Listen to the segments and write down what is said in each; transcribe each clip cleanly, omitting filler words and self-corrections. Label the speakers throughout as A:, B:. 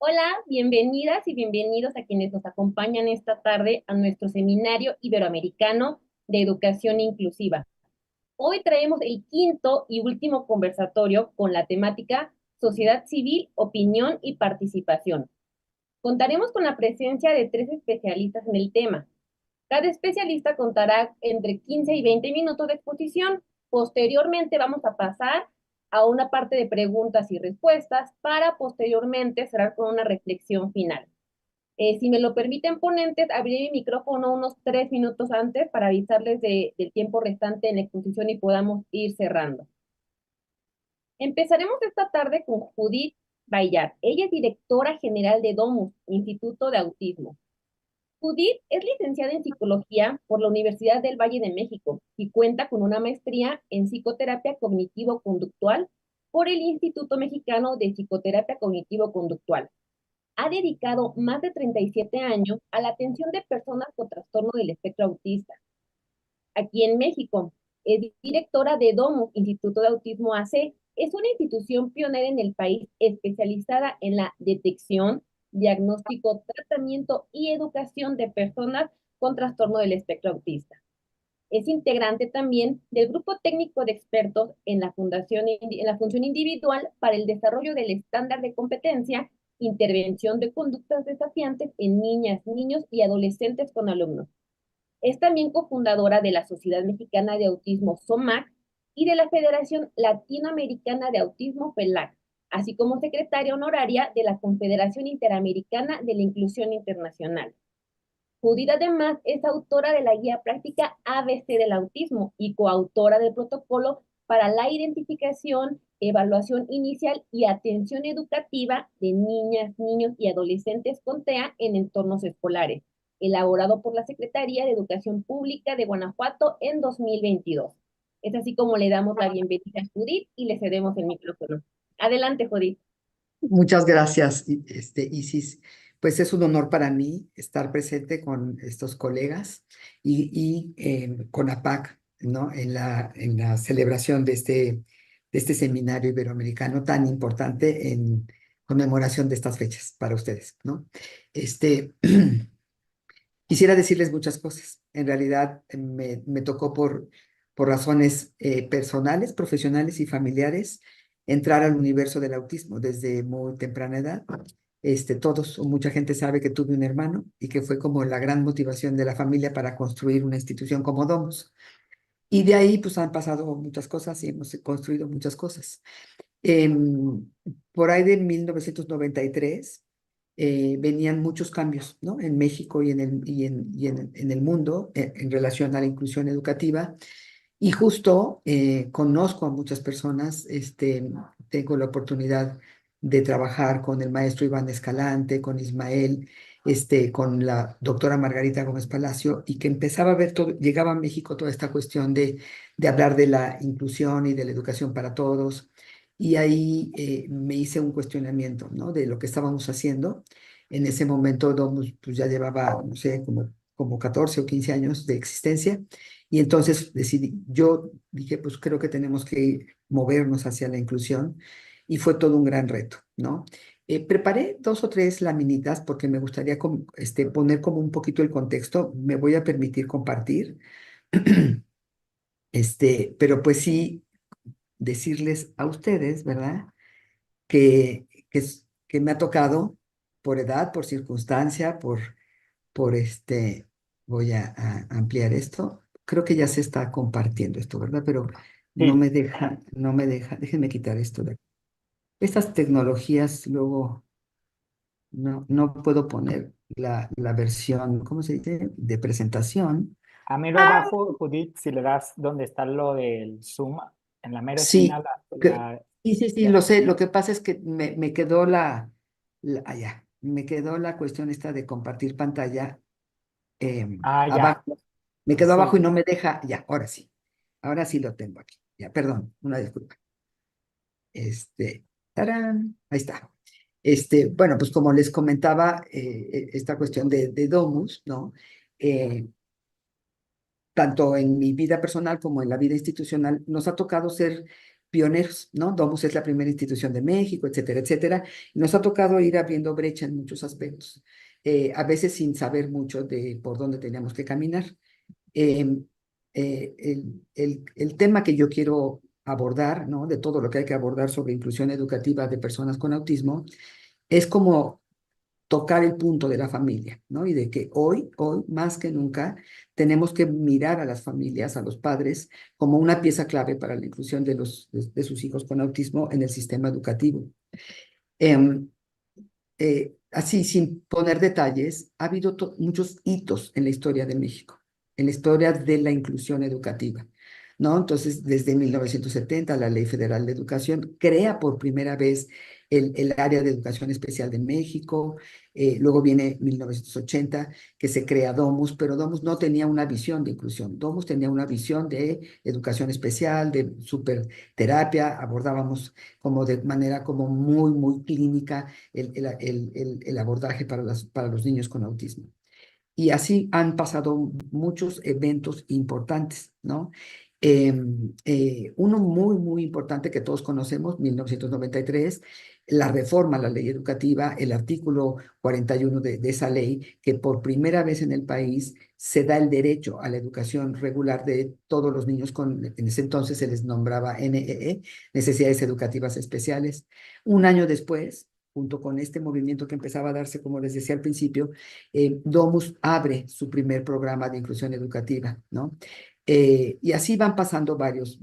A: Hola, bienvenidas y bienvenidos a quienes nos acompañan esta tarde a nuestro seminario iberoamericano de educación inclusiva. Hoy traemos el quinto y último conversatorio con la temática Sociedad Civil, Opinión y Participación. Contaremos con la presencia de tres especialistas en el tema. Cada especialista contará entre 15 y 20 minutos de exposición. Posteriormente vamos a pasar a una parte de preguntas y respuestas para posteriormente cerrar con una reflexión final. Si me lo permiten ponentes, abriré mi micrófono unos 3 minutos antes para avisarles del tiempo restante en la exposición y podamos ir cerrando. Empezaremos esta tarde con Judith Bayat. Ella es directora general de Domus, Instituto de Autismo. Judith es licenciada en psicología por la Universidad del Valle de México y cuenta con una maestría en psicoterapia cognitivo-conductual por el Instituto Mexicano de Psicoterapia Cognitivo-Conductual. Ha dedicado más de 37 años a la atención de personas con trastorno del espectro autista. Aquí en México, es directora de DOMO, Instituto de Autismo AC. Es una institución pionera en el país especializada en la detección, diagnóstico, tratamiento y educación de personas con trastorno del espectro autista. Es integrante también del grupo técnico de expertos en la función individual para el desarrollo del estándar de competencia, intervención de conductas desafiantes en niñas, niños y adolescentes con alumnos. Es también cofundadora de la Sociedad Mexicana de Autismo, SOMAC, y de la Federación Latinoamericana de Autismo, FELAC, así como secretaria honoraria de la Confederación Interamericana de la Inclusión Internacional. Judith además es autora de la guía práctica ABC del autismo y coautora del protocolo para la identificación, evaluación inicial y atención educativa de niñas, niños y adolescentes con TEA en entornos escolares, elaborado por la Secretaría de Educación Pública de Guanajuato en 2022. Es así como le damos la bienvenida a Judith y le cedemos el micrófono. Adelante, Judith.
B: Muchas gracias, Isis. Pues es un honor para mí estar presente con estos colegas y con APAC, ¿no? En la celebración de este seminario iberoamericano tan importante en conmemoración de estas fechas para ustedes, ¿no? Este, Quisiera decirles muchas cosas. En realidad me tocó por razones personales, profesionales y familiares entrar al universo del autismo desde muy temprana edad. Todos o mucha gente sabe que tuve un hermano y que fue como la gran motivación de la familia para construir una institución como Domus. Y de ahí pues han pasado muchas cosas y hemos construido muchas cosas. Em, por ahí de 1993 venían muchos cambios, ¿no? En México y en el mundo en relación a la inclusión educativa. Y justo conozco a muchas personas, tengo la oportunidad de trabajar con el maestro Iván Escalante, con Ismael, con la doctora Margarita Gómez Palacio, y que empezaba a ver todo, llegaba a México toda esta cuestión de hablar de la inclusión y de la educación para todos. Y ahí me hice un cuestionamiento, ¿no? De lo que estábamos haciendo. En ese momento, Domus pues, ya llevaba, no sé, como 14 o 15 años de existencia. Y entonces yo dije, pues creo que tenemos que movernos hacia la inclusión y fue todo un gran reto, ¿no? Preparé dos o tres laminitas porque me gustaría poner como un poquito el contexto. Me voy a permitir compartir, pero pues sí decirles a ustedes, ¿verdad? Que me ha tocado por edad, por circunstancia, por voy a ampliar esto. Creo que ya se está compartiendo esto, ¿verdad? Pero
C: Sí,
B: no me deja, déjenme quitar esto de aquí. Estas tecnologías luego no puedo poner la versión, ¿cómo se dice? De presentación.
C: a mero abajo, Judith, si le das donde está lo del Zoom, en la mera esquina,
B: Sí, sí, sí, sí,
C: ya.
B: lo sé. Lo que pasa es que me quedó me quedó la cuestión esta de compartir pantalla
C: Ah, ya,
B: abajo. Me quedó abajo
C: sí.
B: y no me deja. Ya, ahora sí. Ahora sí lo tengo aquí. Ya, perdón, una disculpa. Tarán, ahí está. Bueno, pues como les comentaba, esta cuestión de Domus, ¿no? Eh, Tanto en mi vida personal como en la vida institucional, nos ha tocado ser pioneros, ¿no? Domus es la primera institución de México, etcétera, etcétera. Y nos ha tocado ir abriendo brecha en muchos aspectos, a veces sin saber mucho de por dónde teníamos que caminar. Eh, el tema que yo quiero abordar, ¿no? De todo lo que hay que abordar sobre inclusión educativa de personas con autismo, es como tocar el punto de la familia, ¿no? Y de que hoy más que nunca, tenemos que mirar a las familias, a los padres, como una pieza clave para la inclusión de sus hijos con autismo en el sistema educativo. Em, Así, sin poner detalles, ha habido muchos hitos en la historia de México, en la historia de la inclusión educativa, ¿no? Entonces, desde 1970, la Ley Federal de Educación crea por primera vez el área de educación especial de México. Luego viene 1980, que se crea Domus, pero Domus no tenía una visión de inclusión. Domus tenía una visión de educación especial, de superterapia. Abordábamos como de manera como muy clínica el abordaje para los niños con autismo. Y así han pasado muchos eventos importantes, ¿no? Uno muy importante que todos conocemos, 1993, la reforma a la ley educativa, el artículo 41 de esa ley, que por primera vez en el país se da el derecho a la educación regular de todos los niños en ese entonces se les nombraba NEE, Necesidades Educativas Especiales. Un año después, junto con este movimiento que empezaba a darse, como les decía al principio, Domus abre su primer programa de inclusión educativa, ¿no? Y así van pasando varios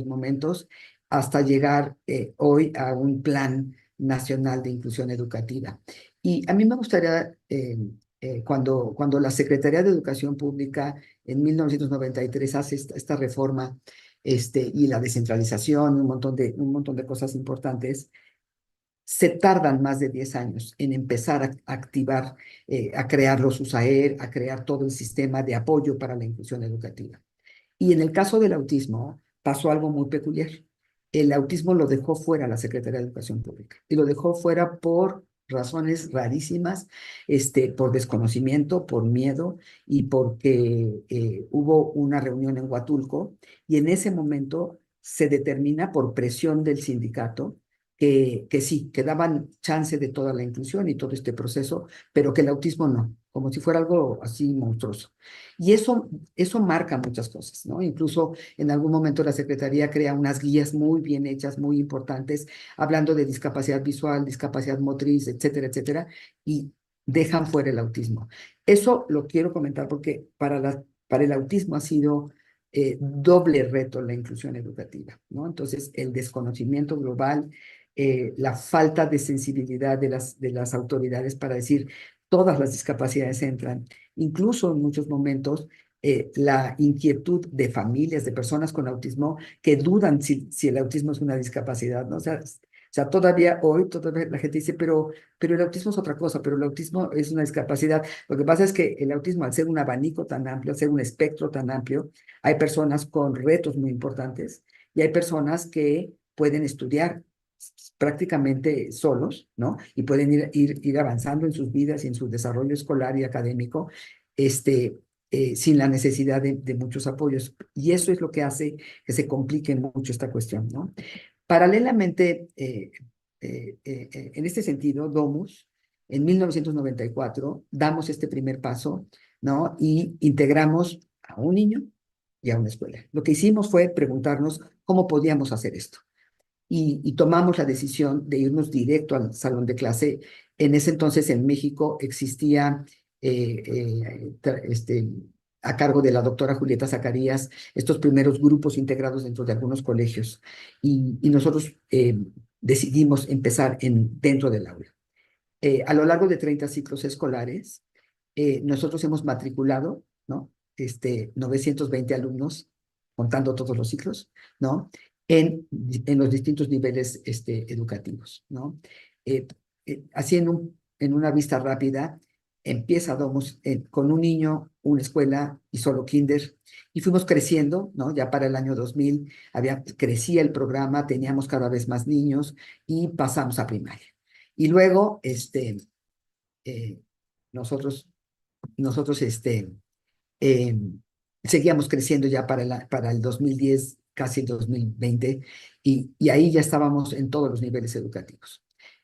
B: momentos hasta llegar hoy a un plan nacional de inclusión educativa. Y a mí me gustaría, cuando la Secretaría de Educación Pública en 1993 hace esta reforma y la descentralización, un montón de cosas importantes, se tardan más de 10 años en empezar a activar, a crear los USAER, a crear todo el sistema de apoyo para la inclusión educativa. Y en el caso del autismo pasó algo muy peculiar. El autismo lo dejó fuera la Secretaría de Educación Pública y lo dejó fuera por razones rarísimas, por desconocimiento, por miedo y porque hubo una reunión en Huatulco y en ese momento se determina por presión del sindicato que sí, que daban chance de toda la inclusión y todo este proceso, pero que el autismo no, como si fuera algo así monstruoso. Y eso marca muchas cosas, ¿no? Incluso en algún momento la Secretaría crea unas guías muy bien hechas, muy importantes, hablando de discapacidad visual, discapacidad motriz, etcétera, etcétera, y dejan fuera el autismo. Eso lo quiero comentar porque para el autismo ha sido doble reto la inclusión educativa, ¿no? Entonces, el desconocimiento global, la falta de sensibilidad de las autoridades para decir todas las discapacidades entran, incluso en muchos momentos la inquietud de familias, de personas con autismo que dudan si el autismo es una discapacidad, ¿no? O sea, todavía la gente dice, pero el autismo es otra cosa, pero el autismo es una discapacidad. Lo que pasa es que el autismo, al ser un abanico tan amplio, al ser un espectro tan amplio, hay personas con retos muy importantes y hay personas que pueden estudiar prácticamente solos, ¿no? Y pueden ir avanzando en sus vidas y en su desarrollo escolar y académico, sin la necesidad de muchos apoyos. Y eso es lo que hace que se complique mucho esta cuestión, ¿no? Paralelamente, en este sentido, Domus, en 1994, damos este primer paso, ¿no? Y integramos a un niño y a una escuela. Lo que hicimos fue preguntarnos cómo podíamos hacer esto y tomamos la decisión de irnos directo al salón de clase. En ese entonces en México existía a cargo de la doctora Julieta Zacarías estos primeros grupos integrados dentro de algunos colegios y nosotros decidimos empezar dentro del aula. A lo largo de 30 ciclos escolares, nosotros hemos matriculado, ¿no? 920 alumnos, contando todos los ciclos, ¿no? En los distintos niveles educativos, ¿no? Así en una vista rápida, empieza Domus con un niño, una escuela y solo kinder, y fuimos creciendo, ¿no? Ya para el año 2000 crecía el programa, teníamos cada vez más niños y pasamos a primaria. Y luego, eh, nosotros, nosotros eh, seguíamos creciendo ya para el 2010, casi 2020, y ahí ya estábamos en todos los niveles educativos.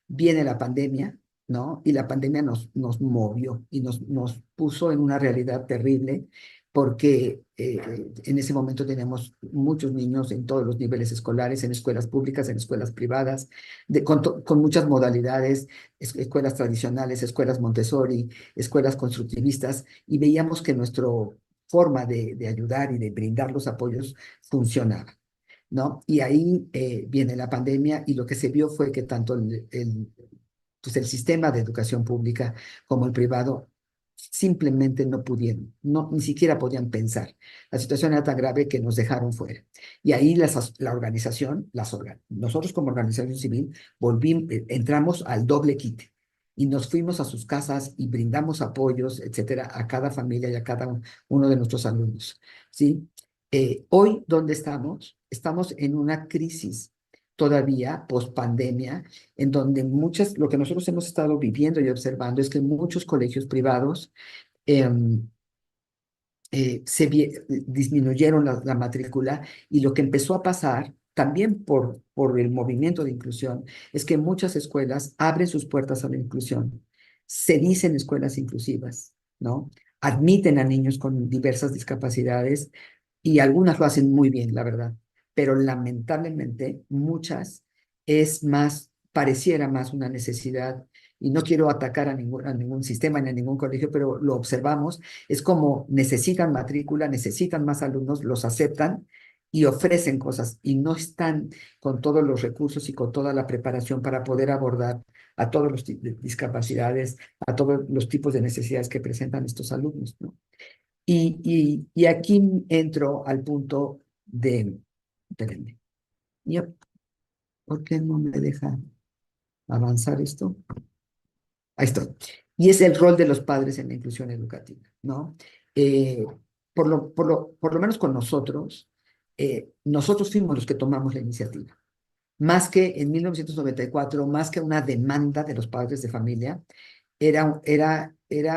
B: Viene la pandemia, ¿no? Y la pandemia nos movió y nos puso en una realidad terrible porque en ese momento teníamos muchos niños en todos los niveles escolares, en escuelas públicas, en escuelas privadas, con muchas modalidades, escuelas tradicionales, escuelas Montessori, escuelas constructivistas, y veíamos que nuestra forma de ayudar y de brindar los apoyos funcionaba, ¿no? Y ahí viene la pandemia, y lo que se vio fue que tanto pues el sistema de educación pública como el privado simplemente no pudieron, ni siquiera podían pensar. La situación era tan grave que nos dejaron fuera. Y ahí la organización, nosotros como organización civil, entramos al doble quite y nos fuimos a sus casas y brindamos apoyos, etcétera, a cada familia y a cada uno de nuestros alumnos, ¿sí? Hoy, ¿dónde estamos? Estamos en una crisis todavía post pandemia, en donde lo que nosotros hemos estado viviendo y observando es que muchos colegios privados em, disminuyeron la matrícula, y lo que empezó a pasar también por el movimiento de inclusión es que muchas escuelas abren sus puertas a la inclusión, se dicen escuelas inclusivas, ¿no? Admiten a niños con diversas discapacidades, y algunas lo hacen muy bien, la verdad, pero lamentablemente muchas pareciera más una necesidad, y no quiero atacar a ningún sistema ni a ningún colegio, pero lo observamos, es como necesitan matrícula, necesitan más alumnos, los aceptan y ofrecen cosas, y no están con todos los recursos y con toda la preparación para poder abordar a todos los de discapacidades, a todos los tipos de necesidades que presentan estos alumnos, ¿no? Y aquí entro al punto de, espérenme, yo, ¿por qué no me deja avanzar esto? Ahí está. Y es el rol de los padres en la inclusión educativa, ¿no? Eh, por lo menos con nosotros fuimos los que tomamos la iniciativa. Más que en 1994, más que una demanda de los padres de familia, era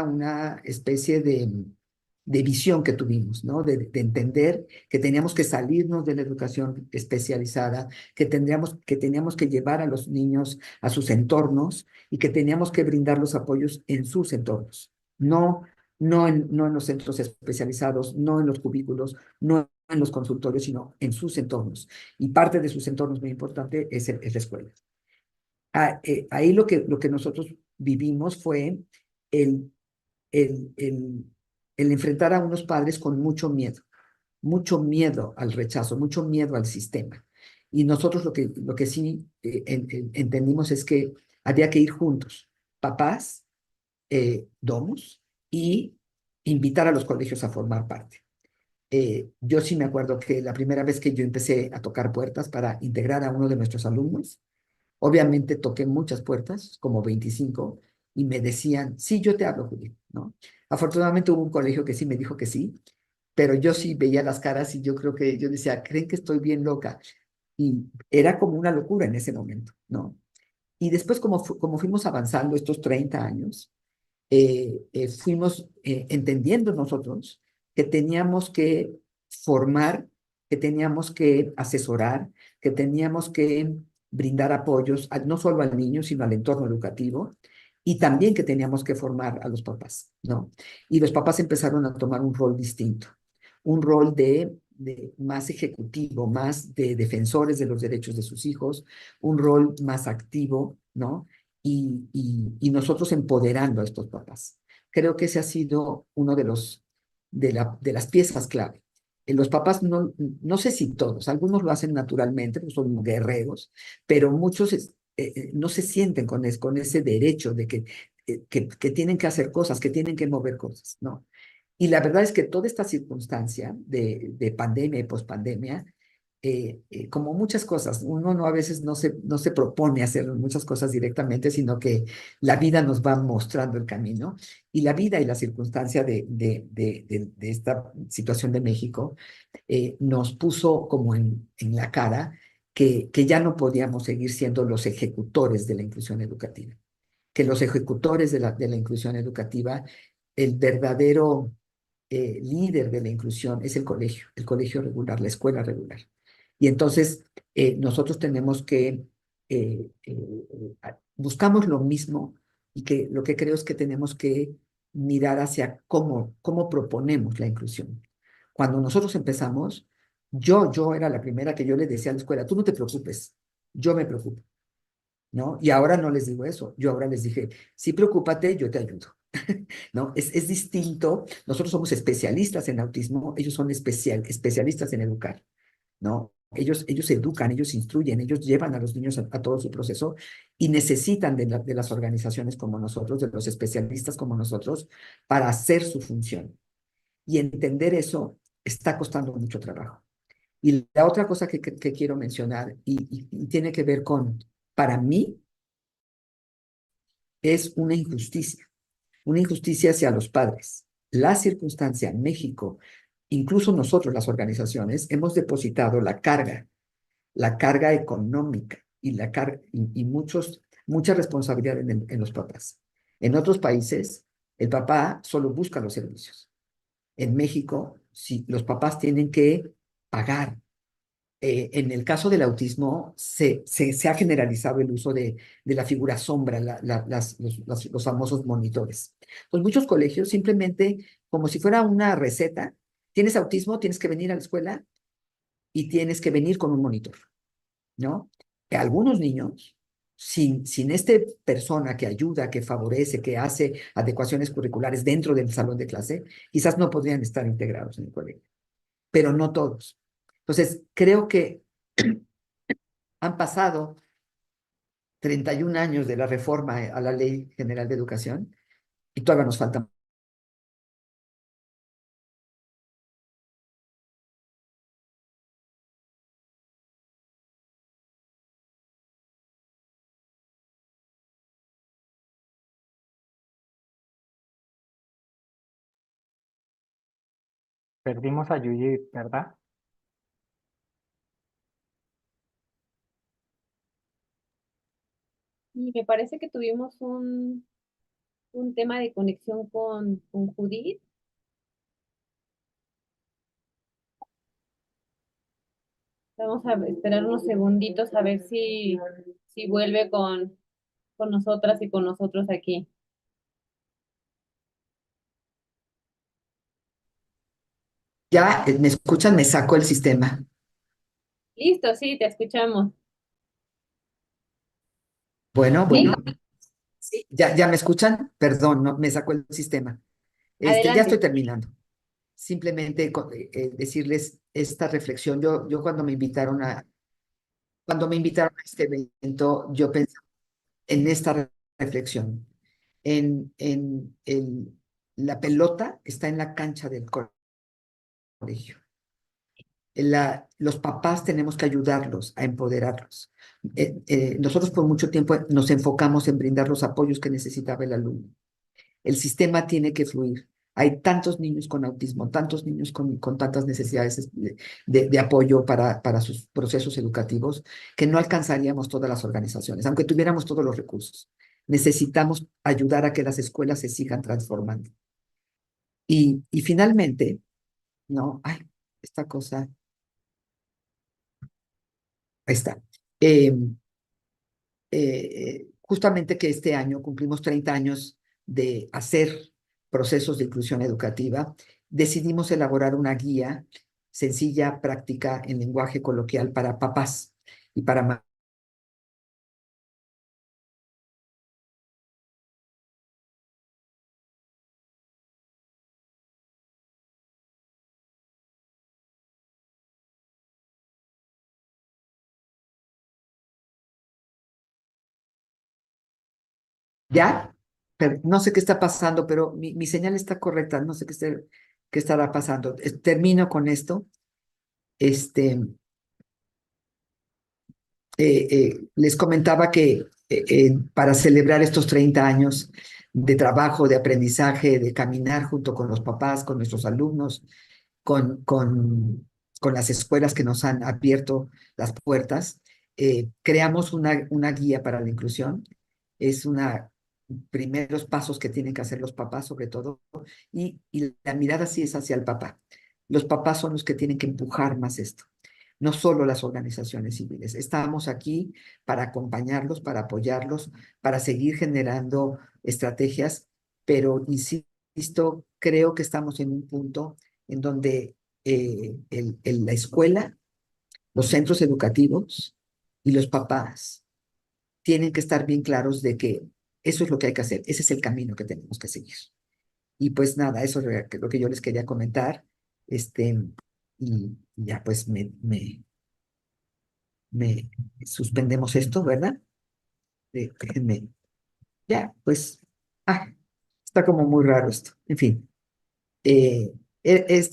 B: una especie de visión que tuvimos, ¿no? De entender que teníamos que salirnos de la educación especializada, que teníamos que llevar a los niños a sus entornos, y que teníamos que brindar los apoyos en sus entornos, no en los centros especializados, no en los cubículos, no en los consultorios, sino en sus entornos. Y parte de sus entornos muy importante es la escuela. Ahí lo que nosotros vivimos fue el, el, el, el enfrentar a unos padres con mucho miedo al rechazo, mucho miedo al sistema. Y nosotros lo que sí entendimos es que había que ir juntos, papás, domus, y invitar a los colegios a formar parte. Yo sí me acuerdo que la primera vez que yo empecé a tocar puertas para integrar a uno de nuestros alumnos, obviamente toqué muchas puertas, como 25, y me decían, sí, yo te hablo, Judith, ¿no? Afortunadamente hubo un colegio que sí me dijo que sí, pero yo sí veía las caras y yo creo que yo decía, ¿creen que estoy bien loca? Y era como una locura en ese momento, ¿no? Y después, como fuimos avanzando estos 30 años, fuimos entendiendo nosotros que teníamos que formar, que teníamos que asesorar, que teníamos que brindar apoyos no solo al niño, sino al entorno educativo, y también que teníamos que formar a los papás, ¿no? Y los papás empezaron a tomar un rol distinto, un rol de más ejecutivo, más de defensores de los derechos de sus hijos, un rol más activo, ¿no? Y nosotros empoderando a estos papás. Creo que ese ha sido uno de las piezas clave. Los papás, no sé si todos, algunos lo hacen naturalmente, pues son guerreros, pero muchos no se sienten con ese derecho de que tienen que hacer cosas, que tienen que mover cosas, ¿no? Y la verdad es que toda esta circunstancia de pandemia y pospandemia, como muchas cosas, uno a veces no se propone hacer muchas cosas directamente, sino que la vida nos va mostrando el camino, y la vida y la circunstancia de esta situación de México nos puso como en la cara que ya no podíamos seguir siendo los ejecutores de la inclusión educativa, que los ejecutores de la inclusión educativa, el verdadero líder de la inclusión es el colegio regular, la escuela regular. Y entonces nosotros tenemos que, buscamos lo mismo y que lo que creo es que tenemos que mirar hacia cómo proponemos la inclusión. Cuando nosotros empezamos, yo era la primera que yo le decía a la escuela, tú no te preocupes, yo me preocupo, ¿no? Y ahora no les digo eso, yo ahora les dije, sí, preocúpate, yo te ayudo. ¿No? Es distinto. Nosotros somos especialistas en autismo, ellos son especialistas en educar, ¿no? Ellos educan, ellos instruyen, ellos llevan a los niños a todo su proceso y necesitan de las organizaciones como nosotros, de los especialistas como nosotros, para hacer su función. Y entender eso está costando mucho trabajo. Y la otra cosa que quiero mencionar, y tiene que ver con, para mí, es una injusticia hacia los padres. La circunstancia en México, incluso nosotros, las organizaciones, hemos depositado la carga económica y mucha responsabilidad en los papás. En otros países, el papá solo busca los servicios. En México, sí, los papás tienen que pagar. En el caso del autismo, se ha generalizado el uso de la figura sombra, los famosos monitores. Pues muchos colegios simplemente, como si fuera una receta, tienes autismo, tienes que venir a la escuela y tienes que venir con un monitor, ¿no? Algunos niños, sin esta persona que ayuda, que favorece, que hace adecuaciones curriculares dentro del salón de clase, quizás no podrían estar integrados en el colegio, pero no todos. Entonces, creo que han pasado 31 años de la reforma a la Ley General de Educación y todavía nos falta.
C: Perdimos a Judith, ¿verdad?
A: Y me parece que tuvimos un tema de conexión con Judith. Vamos a esperar unos segunditos a ver si vuelve con nosotras y con nosotros aquí.
B: Ya, ¿me escuchan? Me sacó el sistema.
A: Listo, sí, te escuchamos.
B: Bueno,
A: Sí,
B: bueno. Sí, ya me escuchan. Perdón, no, me sacó el sistema. Ya estoy
A: adelante.
B: terminando. Simplemente decirles esta reflexión. Yo cuando me invitaron a este evento, yo pensé en esta reflexión. La pelota está en la cancha del colegio. Los papás tenemos que ayudarlos a empoderarlos. Nosotros por mucho tiempo nos enfocamos en brindar los apoyos que necesitaba el alumno. El sistema tiene que fluir. Hay tantos niños con autismo, tantos niños con tantas necesidades de apoyo para sus procesos educativos, que no alcanzaríamos todas las organizaciones, aunque tuviéramos todos los recursos. Necesitamos ayudar a que las escuelas se sigan transformando. Y finalmente, no, ay, esta cosa, ahí está. Eh, Justamente que este año cumplimos 30 años de hacer procesos de inclusión educativa, decidimos elaborar una guía sencilla, práctica, en lenguaje coloquial para papás y para ya, pero no sé qué está pasando, pero mi señal está correcta, no sé qué estará pasando. Termino con esto. Este, Les comentaba que para celebrar estos 30 años de trabajo, de aprendizaje, de caminar junto con los papás, con nuestros alumnos, con, con, con las escuelas que nos han abierto las puertas, creamos una guía para la inclusión. Es una primeros pasos que tienen que hacer los papás, sobre todo, y la mirada sí es hacia el papá. Los papás son los que tienen que empujar más esto. no solo las organizaciones civiles. Estamos aquí para acompañarlos, para apoyarlos, para seguir generando estrategias, pero insisto, creo que estamos en un punto en donde la escuela, los centros educativos y los papás tienen que estar bien claros de que eso es lo que hay que hacer, ese es el camino que tenemos que seguir. Y pues nada, eso es lo que yo les quería comentar. Y ya pues me suspendemos esto, ¿verdad? Déjenme, ya, pues, ah, está como muy raro esto. En fin, este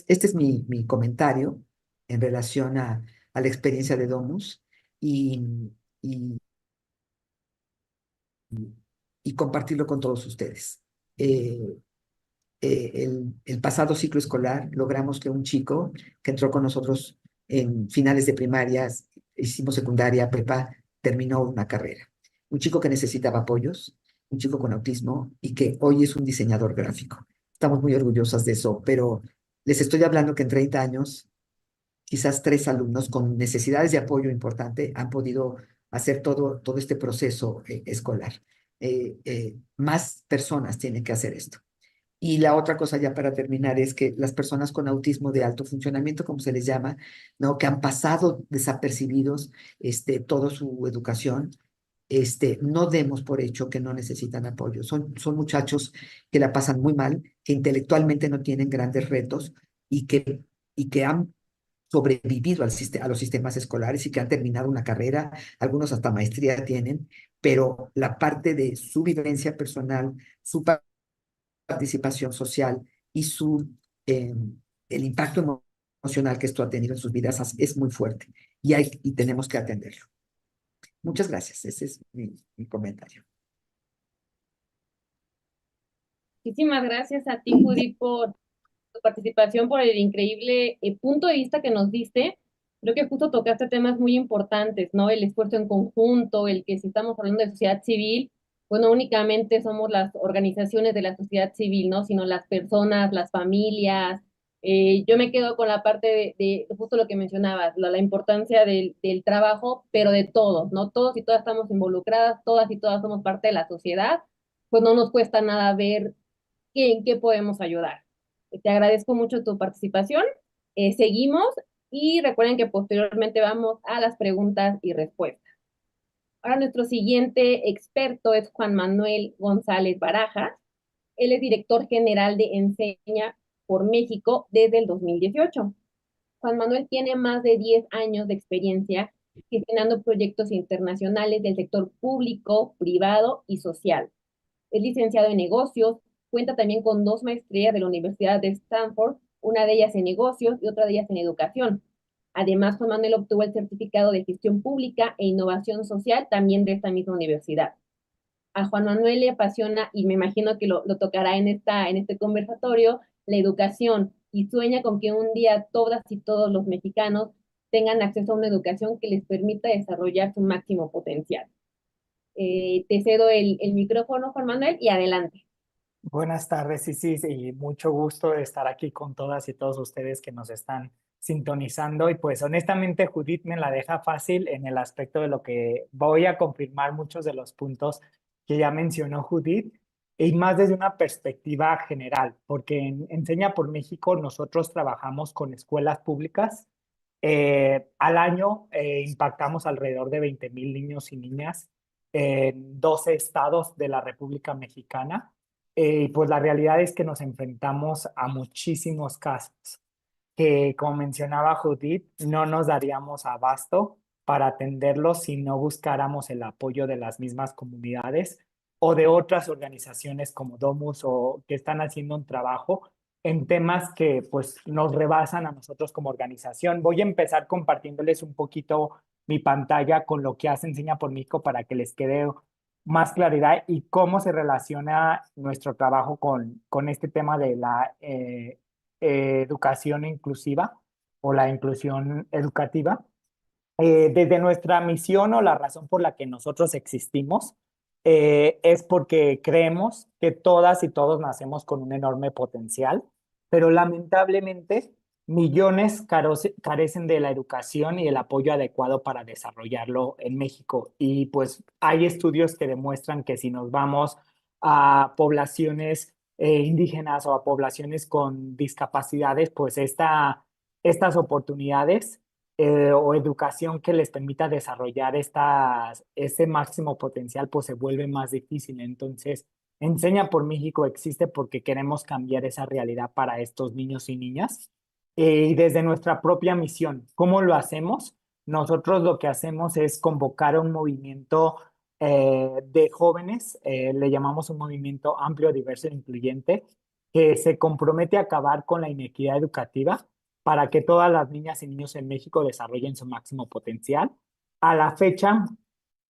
B: es mi comentario en relación a la experiencia de Domus y, y compartirlo con todos ustedes. Eh, el pasado ciclo escolar logramos que un chico que entró con nosotros en finales de primarias, hicimos secundaria, prepa, terminó una carrera. Un chico que necesitaba apoyos, un chico con autismo y que hoy es un diseñador gráfico. Estamos muy orgullosas de eso, pero les estoy hablando que en 30 años, quizás 3 alumnos con necesidades de apoyo importante han podido hacer todo este proceso escolar. Más personas tienen que hacer esto. Y la otra cosa ya para terminar es que las personas con autismo de alto funcionamiento, como se les llama, ¿no? Que han pasado desapercibidos toda su educación, no demos por hecho que no necesitan apoyo. Son muchachos que la pasan muy mal, que intelectualmente no tienen grandes retos y que han sobrevivido a los sistemas escolares y que han terminado una carrera, algunos hasta maestría tienen, pero la parte de su vivencia personal, su participación social y eh, el impacto emocional que esto ha tenido en sus vidas es muy fuerte y tenemos que atenderlo. Muchas gracias. Ese es mi comentario.
A: Muchísimas gracias a ti, Judith, por tu participación, por el increíble punto de vista que nos diste. Creo que justo tocaste temas muy importantes, ¿no? El esfuerzo en conjunto, el que si estamos hablando de sociedad civil, pues no únicamente somos las organizaciones de la sociedad civil, ¿no? Sino las personas, las familias. Yo me quedo con la parte de justo lo que mencionabas, la importancia del trabajo, pero de todos, ¿no? Todos y todas estamos involucradas, todas y todas somos parte de la sociedad, pues no nos cuesta nada ver en qué podemos ayudar. Te agradezco mucho tu participación. Seguimos y recuerden que posteriormente vamos a las preguntas y respuestas. Ahora nuestro siguiente experto es Juan Manuel González Barajas. Él es director general de Enseña por México desde el 2018. Juan Manuel tiene más de 10 años de experiencia gestionando proyectos internacionales del sector público, privado y social. Es licenciado en negocios, cuenta también con 2 maestrías de la Universidad de Stanford, una de ellas en negocios y otra de ellas en educación. Además, Juan Manuel obtuvo el certificado de gestión pública e innovación social también de esta misma universidad. A Juan Manuel le apasiona, y me imagino que lo tocará en este conversatorio, la educación, y sueña con que un día todas y todos los mexicanos tengan acceso a una educación que les permita desarrollar su máximo potencial. Te cedo el micrófono, Juan Manuel, y adelante.
C: Buenas tardes, Isis, y mucho gusto de estar aquí con todas y todos ustedes que nos están sintonizando. Y pues honestamente, Judith me la deja fácil en el aspecto de lo que voy a confirmar muchos de los puntos que ya mencionó Judith, y más desde una perspectiva general, porque en Enseña por México nosotros trabajamos con escuelas públicas. Al año impactamos alrededor de 20,000 niños y niñas en 12 estados de la República Mexicana. Pues la realidad es que nos enfrentamos a muchísimos casos que, como mencionaba Judith, no nos daríamos abasto para atenderlos si no buscáramos el apoyo de las mismas comunidades o de otras organizaciones como Domus o que están haciendo un trabajo en temas que pues nos rebasan a nosotros como organización. Voy a empezar compartiéndoles un poquito mi pantalla con lo que hace Enseña por México para que les quede más claridad y cómo se relaciona nuestro trabajo con este tema de la educación inclusiva o la inclusión educativa. Desde nuestra misión o la razón por la que nosotros existimos, es porque creemos que todas y todos nacemos con un enorme potencial, pero lamentablemente millones carecen de la educación y el apoyo adecuado para desarrollarlo en México. Y pues hay estudios que demuestran que si nos vamos a poblaciones indígenas o a poblaciones con discapacidades, pues estas oportunidades o educación que les permita desarrollar ese máximo potencial, pues se vuelve más difícil. Entonces, Enseña por México existe porque queremos cambiar esa realidad para estos niños y niñas y desde nuestra propia misión. ¿Cómo lo hacemos? Nosotros lo que hacemos es convocar un movimiento de jóvenes, le llamamos un movimiento amplio, diverso e incluyente, que se compromete a acabar con la inequidad educativa para que todas las niñas y niños en México desarrollen su máximo potencial. A la fecha,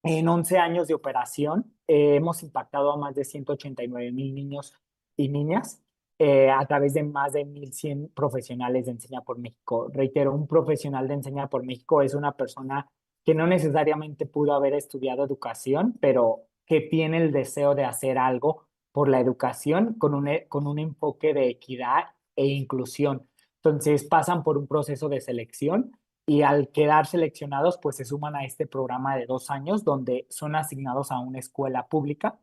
C: en 11 años de operación, hemos impactado a más de 189,000 niños y niñas a través de más de 1,100 profesionales de Enseña por México. Reitero, un profesional de Enseña por México es una persona que no necesariamente pudo haber estudiado educación, pero que tiene el deseo de hacer algo por la educación con un enfoque de equidad e inclusión. Entonces pasan por un proceso de selección y al quedar seleccionados, pues se suman a este programa de 2 años donde son asignados a una escuela pública.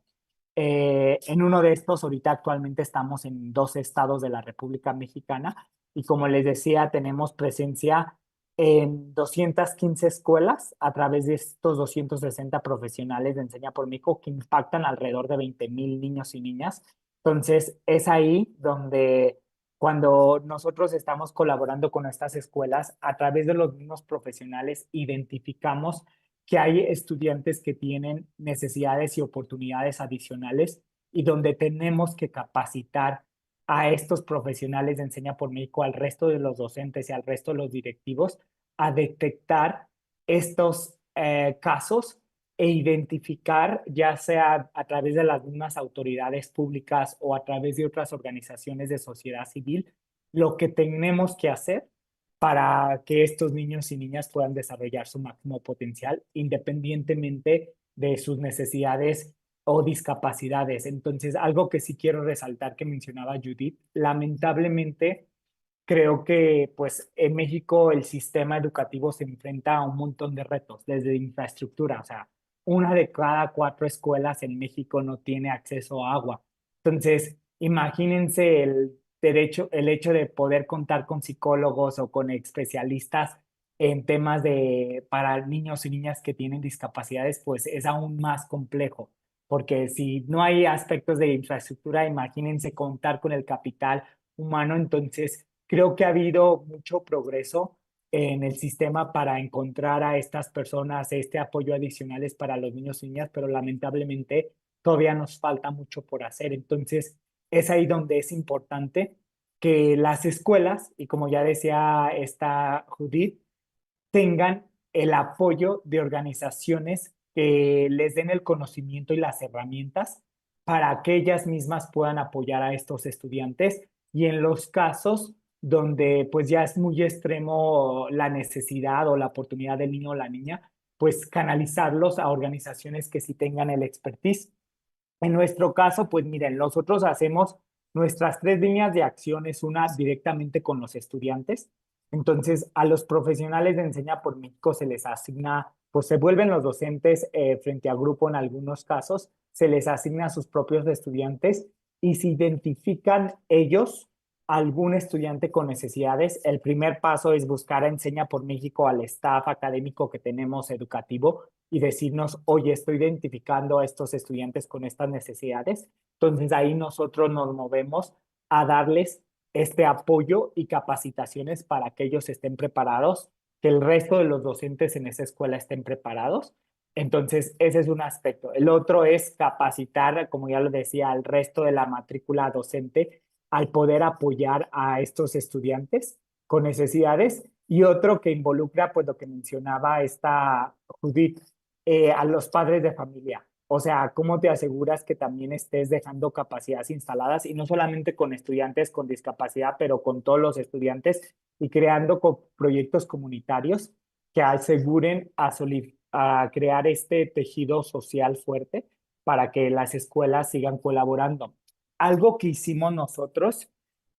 C: En uno de estos, ahorita actualmente estamos en 2 estados de la República Mexicana y como les decía, tenemos presencia en 215 escuelas a través de estos 260 profesionales de Enseña por México que impactan alrededor de 20,000 niños y niñas. Entonces, es ahí donde cuando nosotros estamos colaborando con estas escuelas, a través de los mismos profesionales, identificamos que hay estudiantes que tienen necesidades y oportunidades adicionales y donde tenemos que capacitar a estos profesionales de Enseña por México, al resto de los docentes y al resto de los directivos, a detectar estos casos e identificar, ya sea a través de las mismas autoridades públicas o a través de otras organizaciones de sociedad civil, lo que tenemos que hacer para que estos niños y niñas puedan desarrollar su máximo potencial independientemente de sus necesidades o discapacidades. Entonces, algo que sí quiero resaltar que mencionaba Judith, lamentablemente creo que pues en México el sistema educativo se enfrenta a un montón de retos, desde infraestructura, o sea, 1 de cada 4 escuelas en México no tiene acceso a agua. Entonces, imagínense el hecho de poder contar con psicólogos o con especialistas en temas para niños y niñas que tienen discapacidades, pues es aún más complejo, porque si no hay aspectos de infraestructura, imagínense contar con el capital humano. Entonces creo que ha habido mucho progreso en el sistema para encontrar a estas personas este apoyo adicionales para los niños y niñas, pero lamentablemente todavía nos falta mucho por hacer. Entonces, es ahí donde es importante que las escuelas, y como ya decía esta Judith, tengan el apoyo de organizaciones que les den el conocimiento y las herramientas para que ellas mismas puedan apoyar a estos estudiantes y en los casos donde pues ya es muy extremo la necesidad o la oportunidad del niño o la niña, pues canalizarlos a organizaciones que sí tengan el expertise. En nuestro caso, pues miren, nosotros hacemos nuestras 3 líneas de acciones, una directamente con los estudiantes. Entonces, a los profesionales de Enseña por México se les asigna, pues se vuelven los docentes frente a grupo en algunos casos, se les asigna a sus propios estudiantes y se identifican ellos algún estudiante con necesidades. El primer paso es buscar a Enseña por México al staff académico que tenemos educativo y decirnos, oye, estoy identificando a estos estudiantes con estas necesidades. Entonces ahí nosotros nos movemos a darles este apoyo y capacitaciones para que ellos estén preparados, que el resto de los docentes en esa escuela estén preparados. Entonces, ese es un aspecto. El otro es capacitar, como ya lo decía, al resto de la matrícula docente al poder apoyar a estos estudiantes con necesidades. Y otro que involucra, pues lo que mencionaba esta Judith, a los padres de familia. O sea, ¿cómo te aseguras que también estés dejando capacidades instaladas y no solamente con estudiantes con discapacidad, pero con todos los estudiantes y creando proyectos comunitarios que aseguren a crear este tejido social fuerte para que las escuelas sigan colaborando? Algo que hicimos nosotros,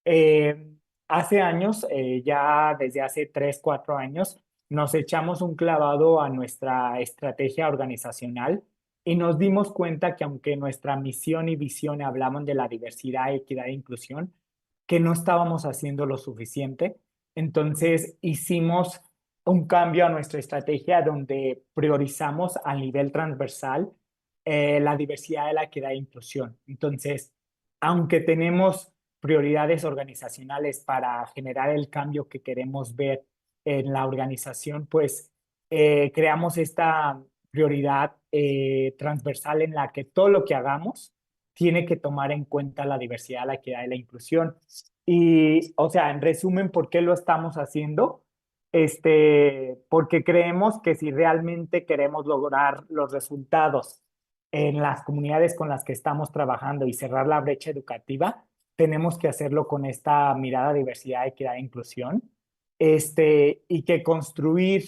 C: eh, hace años, ya desde hace 3, 4 años, nos echamos un clavado a nuestra estrategia organizacional y nos dimos cuenta que aunque nuestra misión y visión hablaban de la diversidad, equidad e inclusión, que no estábamos haciendo lo suficiente. Entonces hicimos un cambio a nuestra estrategia donde priorizamos a nivel transversal la diversidad, la equidad e inclusión. Entonces, aunque tenemos prioridades organizacionales para generar el cambio que queremos ver en la organización, pues creamos esta prioridad transversal en la que todo lo que hagamos tiene que tomar en cuenta la diversidad, la equidad y la inclusión. Y, o sea, en resumen, ¿por qué lo estamos haciendo? Porque creemos que si realmente queremos lograr los resultados en las comunidades con las que estamos trabajando y cerrar la brecha educativa, tenemos que hacerlo con esta mirada de diversidad, equidad e inclusión, y que construir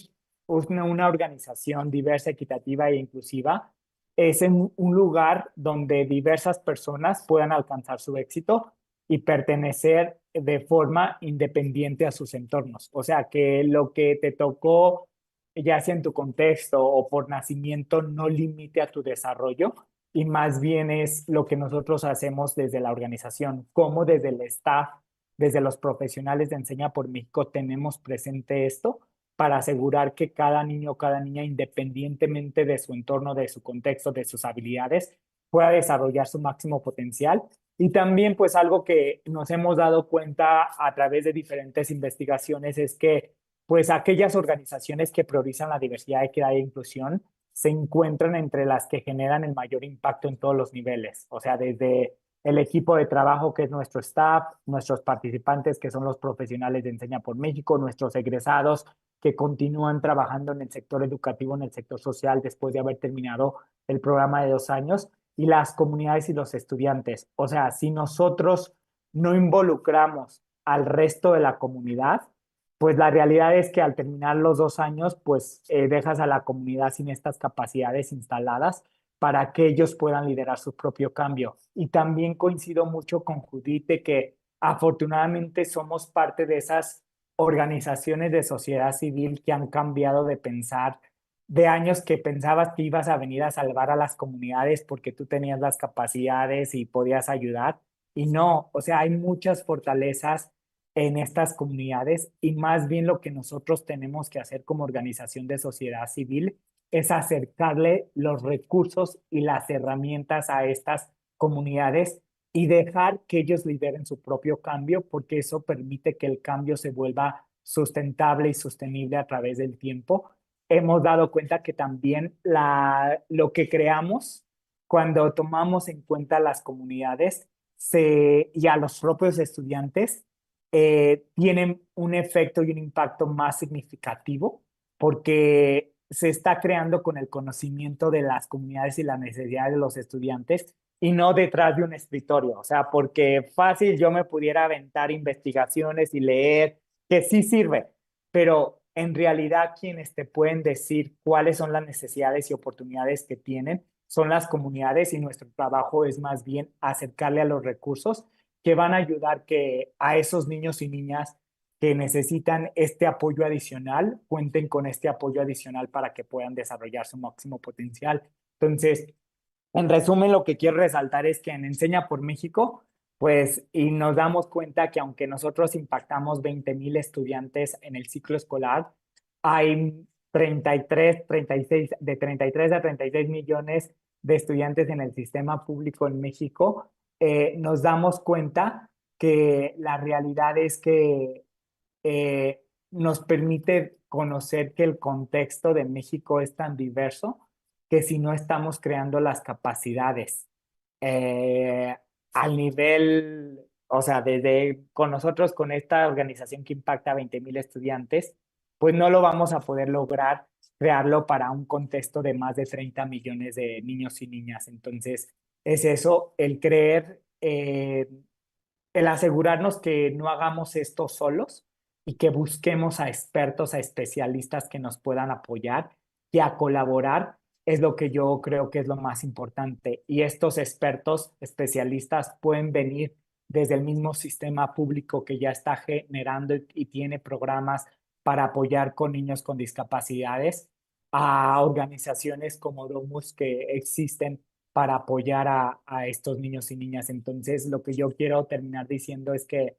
C: una organización diversa, equitativa e inclusiva es en un lugar donde diversas personas puedan alcanzar su éxito y pertenecer de forma independiente a sus entornos. O sea, que lo que te tocó, ya sea en tu contexto o por nacimiento, no limite a tu desarrollo y más bien es lo que nosotros hacemos desde la organización, como desde el staff, desde los profesionales de Enseña por México, tenemos presente esto para asegurar que cada niño o cada niña, independientemente de su entorno, de su contexto, de sus habilidades, pueda desarrollar su máximo potencial. Y también, pues algo que nos hemos dado cuenta a través de diferentes investigaciones es que, pues aquellas organizaciones que priorizan la diversidad, equidad e inclusión se encuentran entre las que generan el mayor impacto en todos los niveles. O sea, desde el equipo de trabajo que es nuestro staff, nuestros participantes que son los profesionales de Enseña por México, nuestros egresados que continúan trabajando en el sector educativo, en el sector social después de haber terminado el programa de 2 años y las comunidades y los estudiantes. O sea, si nosotros no involucramos al resto de la comunidad, pues la realidad es que al terminar los 2 años, pues dejas a la comunidad sin estas capacidades instaladas para que ellos puedan liderar su propio cambio. Y también coincido mucho con Judith de que afortunadamente somos parte de esas organizaciones de sociedad civil que han cambiado de pensar de años que pensabas que ibas a venir a salvar a las comunidades porque tú tenías las capacidades y podías ayudar. Y no, o sea, hay muchas fortalezas en estas comunidades y más bien lo que nosotros tenemos que hacer como organización de sociedad civil es acercarle los recursos y las herramientas a estas comunidades y dejar que ellos lideren su propio cambio, porque eso permite que el cambio se vuelva sustentable y sostenible a través del tiempo. Hemos dado cuenta que también lo que creamos cuando tomamos en cuenta las comunidades y a los propios estudiantes, tienen un efecto y un impacto más significativo porque se está creando con el conocimiento de las comunidades y las necesidades de los estudiantes y no detrás de un escritorio. O sea, porque fácil yo me pudiera aventar investigaciones y leer, que sí sirve, pero en realidad quienes te pueden decir cuáles son las necesidades y oportunidades que tienen son las comunidades y nuestro trabajo es más bien acercarle a los recursos que van a ayudar que a esos niños y niñas que necesitan este apoyo adicional cuenten con este apoyo adicional para que puedan desarrollar su máximo potencial. Entonces, en resumen, lo que quiero resaltar es que en Enseña por México, pues, y nos damos cuenta que aunque nosotros impactamos 20,000 estudiantes en el ciclo escolar, hay 33, 36, de 33 a 36 millones de estudiantes en el sistema público en México. Nos damos cuenta que la realidad es que nos permite conocer que el contexto de México es tan diverso que si no estamos creando las capacidades eh, al nivel, o sea, desde con nosotros, con esta organización que impacta a 20,000 estudiantes, pues no lo vamos a poder lograr crearlo para un contexto de más de 30 millones de niños y niñas. Entonces, es eso, el creer, el asegurarnos que no hagamos esto solos y que busquemos a expertos, a especialistas que nos puedan apoyar y a colaborar es lo que yo creo que es lo más importante. Y estos expertos, especialistas pueden venir desde el mismo sistema público que ya está generando y tiene programas para apoyar con niños con discapacidades, a organizaciones como Domus que existen para apoyar a estos niños y niñas. Entonces, lo que yo quiero terminar diciendo es que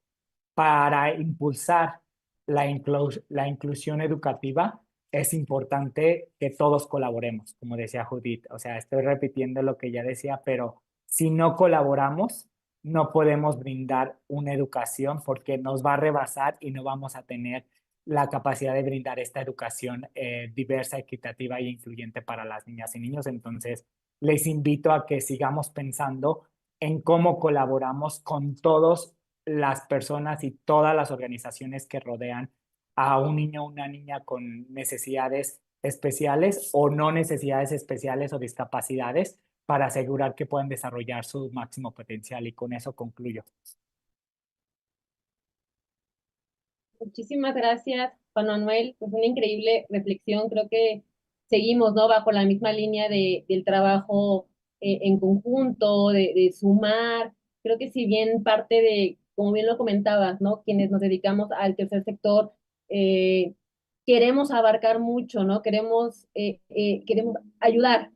C: para impulsar la inclusión educativa es importante que todos colaboremos, como decía Judith. O sea, estoy repitiendo lo que ya decía, pero si no colaboramos, no podemos brindar una educación porque nos va a rebasar y no vamos a tener la capacidad de brindar esta educación diversa, equitativa e incluyente para las niñas y niños. Entonces, les invito a que sigamos pensando en cómo colaboramos con todas las personas y todas las organizaciones que rodean a un niño o una niña con necesidades especiales o no necesidades especiales o discapacidades para asegurar que puedan desarrollar su máximo potencial. Y con eso concluyo.
A: Muchísimas gracias, Juan Manuel. Pues una increíble reflexión. Creo que seguimos, ¿no? Bajo la misma línea del trabajo en conjunto, de sumar. Creo que si bien parte de, como bien lo comentabas, ¿no? Quienes nos dedicamos al tercer sector, eh, queremos abarcar mucho, ¿no? Queremos ayudar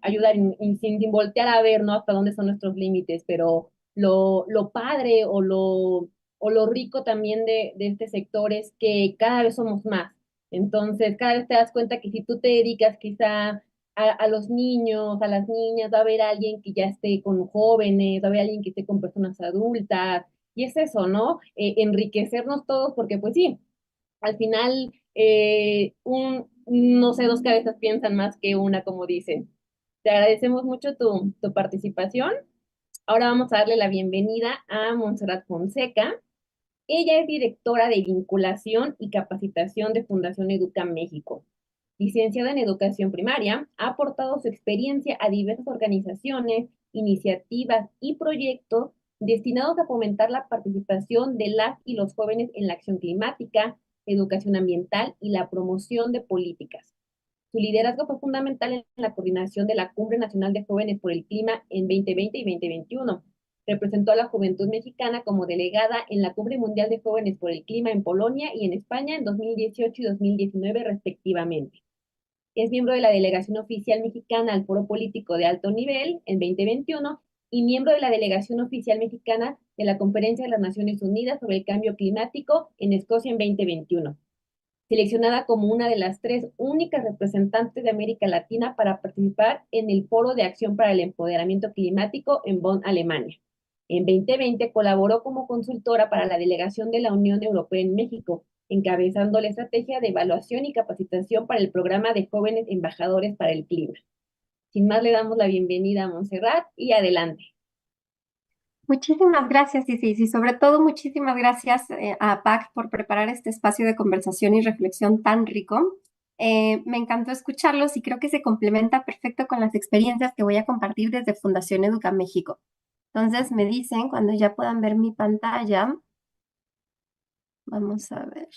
A: y sin voltear a ver, ¿no? Hasta dónde son nuestros límites, pero lo padre o lo rico también de este sector es que cada vez somos más. Entonces, cada vez te das cuenta que si tú te dedicas quizá a los niños, a las niñas, va a haber alguien que ya esté con jóvenes, va a haber alguien que esté con personas adultas, y es eso, ¿no? Enriquecernos todos, porque pues sí, al final, no sé, dos cabezas piensan más que una, como dicen. Te agradecemos mucho tu participación. Ahora vamos a darle la bienvenida a Montserrat Fonseca. Ella es directora de vinculación y capacitación de Fundación Educa México. Licenciada en educación primaria, ha aportado su experiencia a diversas organizaciones, iniciativas y proyectos destinados a fomentar la participación de las y los jóvenes en la acción climática, educación ambiental y la promoción de políticas. Su liderazgo fue fundamental en la coordinación de la Cumbre Nacional de Jóvenes por el Clima en 2020 y 2021. Representó a la juventud mexicana como delegada en la Cumbre Mundial de Jóvenes por el Clima en Polonia y en España en 2018 y 2019 respectivamente. Es miembro de la delegación oficial mexicana al Foro Político de Alto Nivel en 2021 y miembro de la delegación oficial mexicana de la Conferencia de las Naciones Unidas sobre el Cambio Climático en Escocia en 2021, seleccionada como una de las 3 únicas representantes de América Latina para participar en el Foro de Acción para el Empoderamiento Climático en Bonn, Alemania. En 2020 colaboró como consultora para la delegación de la Unión Europea en México, encabezando la estrategia de evaluación y capacitación para el programa de jóvenes embajadores para el clima. Sin más, le damos la bienvenida a Montserrat y adelante.
D: Muchísimas gracias, Isis, y sobre todo muchísimas gracias a PAC por preparar este espacio de conversación y reflexión tan rico. Me encantó escucharlos y creo que se complementa perfecto con las experiencias que voy a compartir desde Fundación Educa México. Entonces me dicen cuando ya puedan ver mi pantalla. Vamos a ver.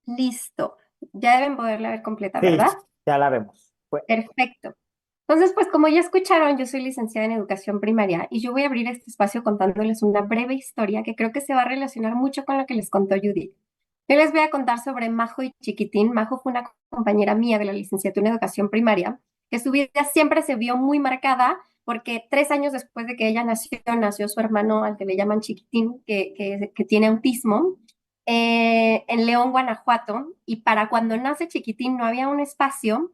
D: Listo. Ya deben poderla ver completa,
C: Sí,
D: ¿verdad?
C: ya la vemos.
D: Perfecto. Entonces, pues como ya escucharon, yo soy licenciada en educación primaria y yo voy a abrir este espacio contándoles una breve historia que creo que se va a relacionar mucho con lo que les contó Judith. Yo les voy a contar sobre Majo y Chiquitín. Majo fue una compañera mía de la licenciatura en educación primaria, que su vida siempre se vio muy marcada porque 3 años después de que ella nació su hermano al que le llaman Chiquitín, que tiene autismo, en León, Guanajuato, y para cuando nace Chiquitín no había un espacio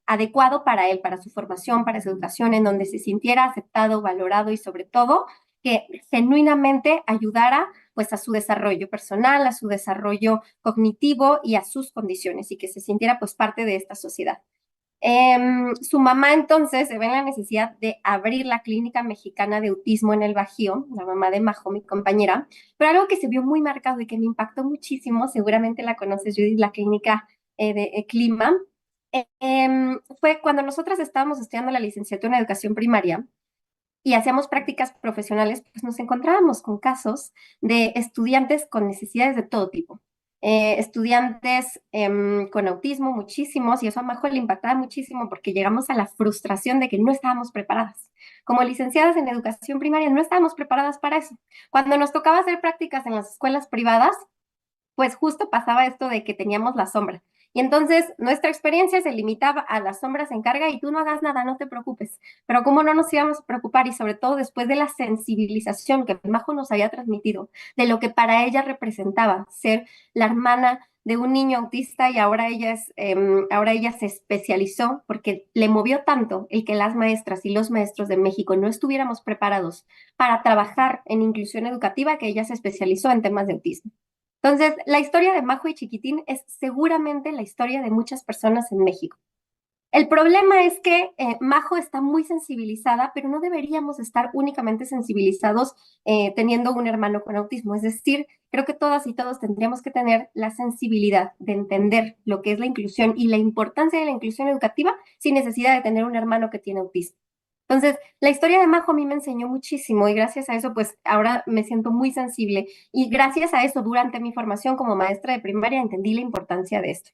D: adecuado para él, para su formación, para su educación, en donde se sintiera aceptado, valorado y sobre todo que genuinamente ayudara pues a su desarrollo personal, a su desarrollo cognitivo y a sus condiciones y que se sintiera pues parte de esta sociedad. Su mamá entonces se ve en la necesidad de abrir la Clínica Mexicana de Autismo en el Bajío, la mamá de Majo, mi compañera, pero algo que se vio muy marcado y que me impactó muchísimo, seguramente la conoces, Judith, la Clínica de Clima, fue cuando nosotras estábamos estudiando la licenciatura en educación primaria y hacíamos prácticas profesionales, pues nos encontrábamos con casos de estudiantes con necesidades de todo tipo. estudiantes con autismo, muchísimos, y eso a Majo le impactaba muchísimo porque llegamos a la frustración de que no estábamos preparadas. Como licenciadas en educación primaria, no estábamos preparadas para eso. Cuando nos tocaba hacer prácticas en las escuelas privadas, pues justo pasaba esto de que teníamos la sombra. Y entonces nuestra experiencia se limitaba a las sombras en carga y tú no hagas nada, no te preocupes. Pero cómo no nos íbamos a preocupar y sobre todo después de la sensibilización que Majo nos había transmitido de lo que para ella representaba ser la hermana de un niño autista y ahora ella se especializó porque le movió tanto el que las maestras y los maestros de México no estuviéramos preparados para trabajar en inclusión educativa que ella se especializó en temas de autismo. Entonces, la historia de Majo y Chiquitín es seguramente la historia de muchas personas en México. El problema es que Majo está muy sensibilizada, pero no deberíamos estar únicamente sensibilizados teniendo un hermano con autismo. Es decir, creo que todas y todos tendríamos que tener la sensibilidad de entender lo que es la inclusión y la importancia de la inclusión educativa sin necesidad de tener un hermano que tiene autismo. Entonces, la historia de Majo a mí me enseñó muchísimo y gracias a eso, pues ahora me siento muy sensible y gracias a eso, durante mi formación como maestra de primaria, entendí la importancia de esto.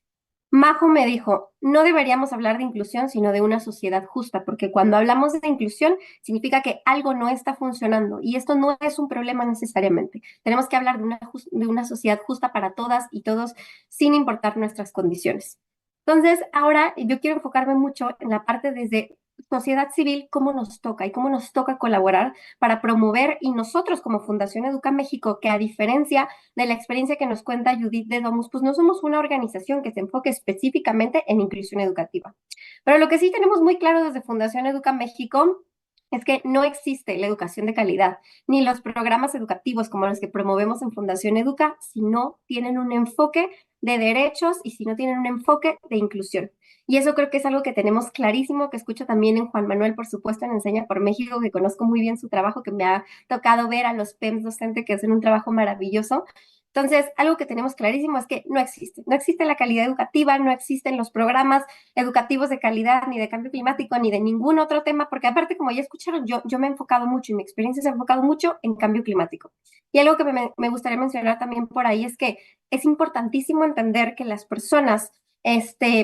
D: Majo me dijo, no deberíamos hablar de inclusión, sino de una sociedad justa, porque cuando hablamos de inclusión significa que algo no está funcionando y esto no es un problema necesariamente. Tenemos que hablar de una sociedad justa para todas y todos sin importar nuestras condiciones. Entonces, ahora yo quiero enfocarme mucho en la parte desde sociedad civil, cómo nos toca y cómo nos toca colaborar para promover y nosotros como Fundación Educa México, que a diferencia de la experiencia que nos cuenta Judith de Domus, pues no somos una organización que se enfoque específicamente en inclusión educativa. Pero lo que sí tenemos muy claro desde Fundación Educa México es que no existe la educación de calidad, ni los programas educativos como los que promovemos en Fundación Educa, si no tienen un enfoque de derechos y si no tienen un enfoque de inclusión. Y eso creo que es algo que tenemos clarísimo, que escucho también en Juan Manuel, por supuesto, en Enseña por México, que conozco muy bien su trabajo, que me ha tocado ver a los PEMS docentes que hacen un trabajo maravilloso. Entonces, algo que tenemos clarísimo es que no existe la calidad educativa, no existen los programas educativos de calidad, ni de cambio climático, ni de ningún otro tema, porque aparte, como ya escucharon, yo me he enfocado mucho y mi experiencia se ha enfocado mucho en cambio climático. Y algo que me gustaría mencionar también por ahí es que es importantísimo entender que las personas,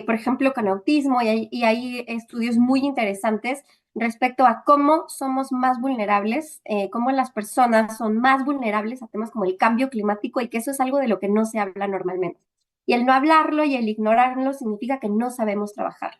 D: por ejemplo, con autismo, y hay estudios muy interesantes respecto a cómo somos más vulnerables, cómo las personas son más vulnerables a temas como el cambio climático y que eso es algo de lo que no se habla normalmente. Y el no hablarlo y el ignorarlo significa que no sabemos trabajar.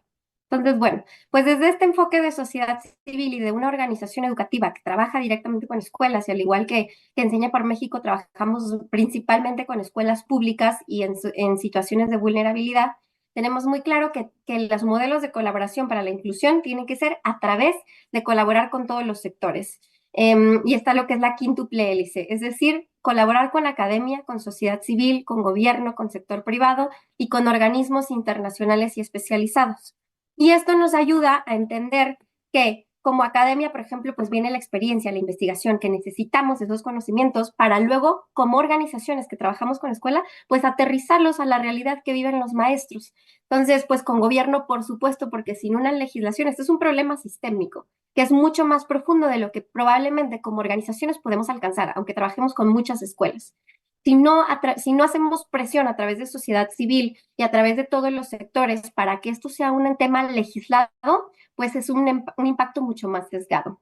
D: Entonces, bueno, pues desde este enfoque de sociedad civil y de una organización educativa que trabaja directamente con escuelas y al igual que Enseña por México, trabajamos principalmente con escuelas públicas y en situaciones de vulnerabilidad, tenemos muy claro que los modelos de colaboración para la inclusión tienen que ser a través de colaborar con todos los sectores. Y está lo que es la quíntuple hélice, es decir, colaborar con academia, con sociedad civil, con gobierno, con sector privado y con organismos internacionales y especializados. Y esto nos ayuda a entender que como academia, por ejemplo, pues viene la experiencia, la investigación, que necesitamos esos conocimientos para luego, como organizaciones que trabajamos con escuela, pues aterrizarlos a la realidad que viven los maestros. Entonces, pues con gobierno, por supuesto, porque sin una legislación, este es un problema sistémico, que es mucho más profundo de lo que probablemente como organizaciones podemos alcanzar, aunque trabajemos con muchas escuelas. Si no hacemos presión a través de sociedad civil y a través de todos los sectores para que esto sea un tema legislado, pues es un impacto mucho más sesgado.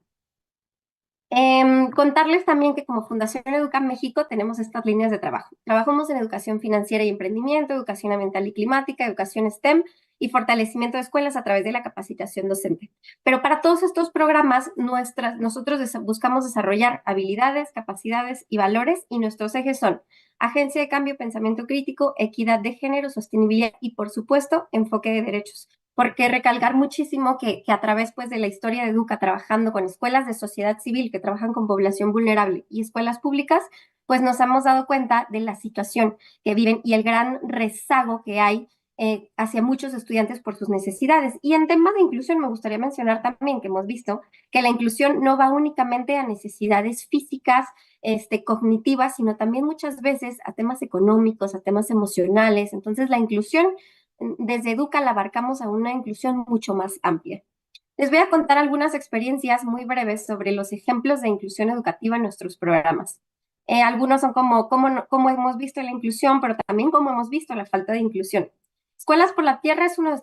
D: Contarles también que como Fundación Educa México tenemos estas líneas de trabajo. Trabajamos en educación financiera y emprendimiento, educación ambiental y climática, educación STEM y fortalecimiento de escuelas a través de la capacitación docente. Pero para todos estos programas, nosotros buscamos desarrollar habilidades, capacidades y valores y nuestros ejes son agencia de cambio, pensamiento crítico, equidad de género, sostenibilidad y, por supuesto, enfoque de derechos. Porque recalcar muchísimo que a través pues, de la historia de Educa, trabajando con escuelas de sociedad civil que trabajan con población vulnerable y escuelas públicas, pues nos hemos dado cuenta de la situación que viven y el gran rezago que hay hacia muchos estudiantes por sus necesidades. Y en temas de inclusión me gustaría mencionar también que hemos visto que la inclusión no va únicamente a necesidades físicas, cognitivas, sino también muchas veces a temas económicos, a temas emocionales. Entonces la inclusión desde Educa la abarcamos a una inclusión mucho más amplia. Les voy a contar algunas experiencias muy breves sobre los ejemplos de inclusión educativa en nuestros programas. Algunos son como cómo hemos visto la inclusión, pero también cómo hemos visto la falta de inclusión. Escuelas por la Tierra es uno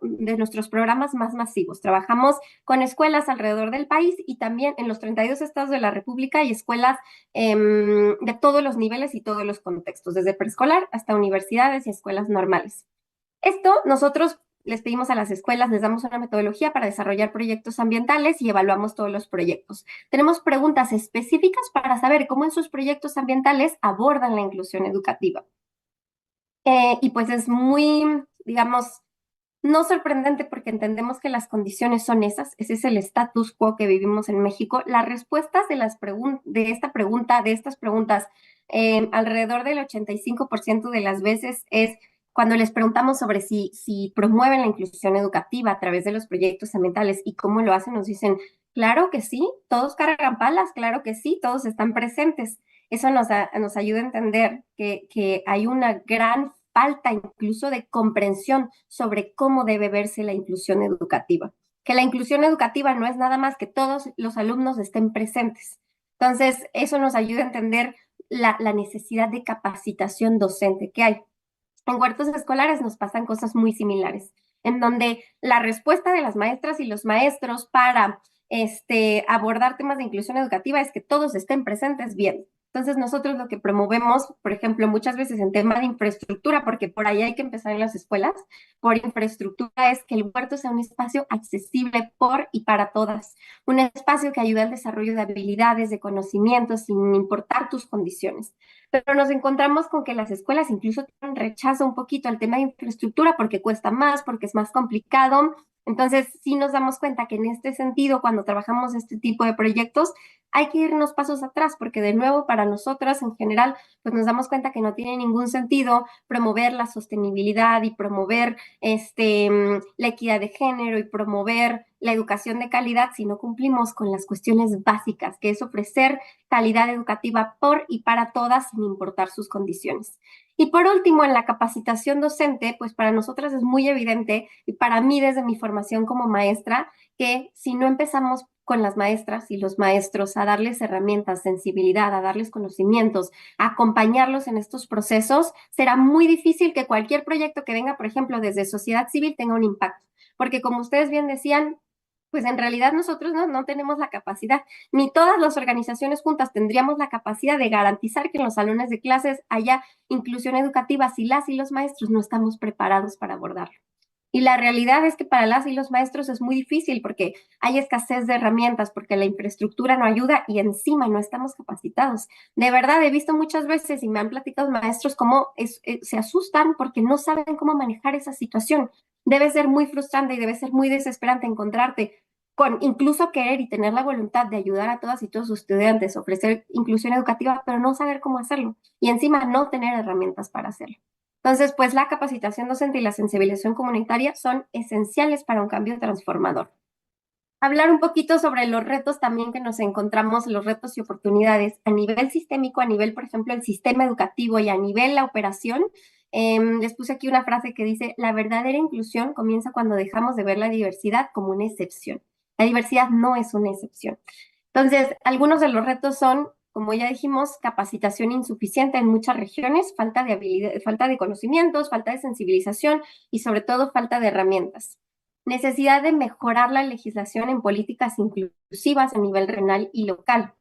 D: de nuestros programas más masivos. Trabajamos con escuelas alrededor del país y también en los 32 estados de la República hay escuelas de todos los niveles y todos los contextos, desde preescolar hasta universidades y escuelas normales. Esto nosotros les pedimos a las escuelas, les damos una metodología para desarrollar proyectos ambientales y evaluamos todos los proyectos. Tenemos preguntas específicas para saber cómo en sus proyectos ambientales abordan la inclusión educativa. Y pues es muy, digamos, no sorprendente porque entendemos que las condiciones son esas, ese es el status quo que vivimos en México. Las respuestas de estas preguntas, alrededor del 85% de las veces es cuando les preguntamos sobre si promueven la inclusión educativa a través de los proyectos ambientales y cómo lo hacen, nos dicen, claro que sí, todos cargan palas, claro que sí, todos están presentes. Eso nos ayuda a entender que hay una gran falta incluso de comprensión sobre cómo debe verse la inclusión educativa. Que la inclusión educativa no es nada más que todos los alumnos estén presentes. Entonces, eso nos ayuda a entender la necesidad de capacitación docente que hay. En huertos escolares nos pasan cosas muy similares, en donde la respuesta de las maestras y los maestros para abordar temas de inclusión educativa es que todos estén presentes bien. Entonces nosotros lo que promovemos, por ejemplo, muchas veces en tema de infraestructura, porque por ahí hay que empezar en las escuelas, por infraestructura es que el huerto sea un espacio accesible por y para todas, un espacio que ayude al desarrollo de habilidades, de conocimientos, sin importar tus condiciones. Pero nos encontramos con que las escuelas incluso tienen rechazo un poquito al tema de infraestructura porque cuesta más, porque es más complicado. Entonces, sí nos damos cuenta que en este sentido, cuando trabajamos este tipo de proyectos, hay que irnos pasos atrás, porque de nuevo, para nosotras en general, pues nos damos cuenta que no tiene ningún sentido promover la sostenibilidad y promover la equidad de género y promover la educación de calidad si no cumplimos con las cuestiones básicas, que es ofrecer calidad educativa por y para todas sin importar sus condiciones. Y por último, en la capacitación docente, pues para nosotras es muy evidente y para mí desde mi formación como maestra, que si no empezamos con las maestras y los maestros a darles herramientas, sensibilidad, a darles conocimientos, a acompañarlos en estos procesos, será muy difícil que cualquier proyecto que venga, por ejemplo, desde sociedad civil tenga un impacto. Porque como ustedes bien decían, pues en realidad nosotros no tenemos la capacidad, ni todas las organizaciones juntas tendríamos la capacidad de garantizar que en los salones de clases haya inclusión educativa si las y los maestros no estamos preparados para abordarlo. Y la realidad es que para las y los maestros es muy difícil porque hay escasez de herramientas, porque la infraestructura no ayuda y encima no estamos capacitados. De verdad, he visto muchas veces y me han platicado maestros cómo se asustan porque no saben cómo manejar esa situación. Debe ser muy frustrante y debe ser muy desesperante encontrarte con incluso querer y tener la voluntad de ayudar a todas y todos sus estudiantes, ofrecer inclusión educativa, pero no saber cómo hacerlo y encima no tener herramientas para hacerlo. Entonces, pues la capacitación docente y la sensibilización comunitaria son esenciales para un cambio transformador. Hablar un poquito sobre los retos también que nos encontramos, los retos y oportunidades a nivel sistémico, a nivel, por ejemplo, el sistema educativo y a nivel la operación. Les puse aquí una frase que dice, la verdadera inclusión comienza cuando dejamos de ver la diversidad como una excepción. La diversidad no es una excepción. Entonces, algunos de los retos son, como ya dijimos, capacitación insuficiente en muchas regiones, falta de habilidad, falta de conocimientos, falta de sensibilización y sobre todo falta de herramientas. Necesidad de mejorar la legislación en políticas inclusivas a nivel regional y local.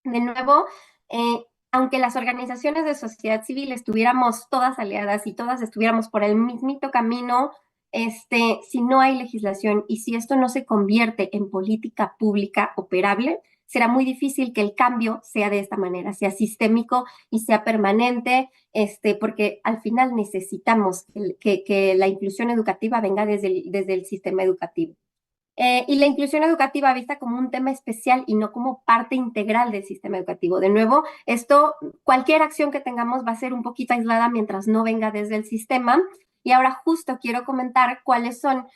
D: De nuevo, aunque las organizaciones de sociedad civil estuviéramos todas aliadas y todas estuviéramos por el mismito camino, si no hay legislación y si esto no se convierte en política pública operable, será muy difícil que el cambio sea de esta manera, sea sistémico y sea permanente, porque al final necesitamos que la inclusión educativa venga desde el sistema educativo. Y la inclusión educativa vista como un tema especial y no como parte integral del sistema educativo. De nuevo, cualquier acción que tengamos va a ser un poquito aislada mientras no venga desde el sistema. Y ahora justo quiero comentar cuáles son,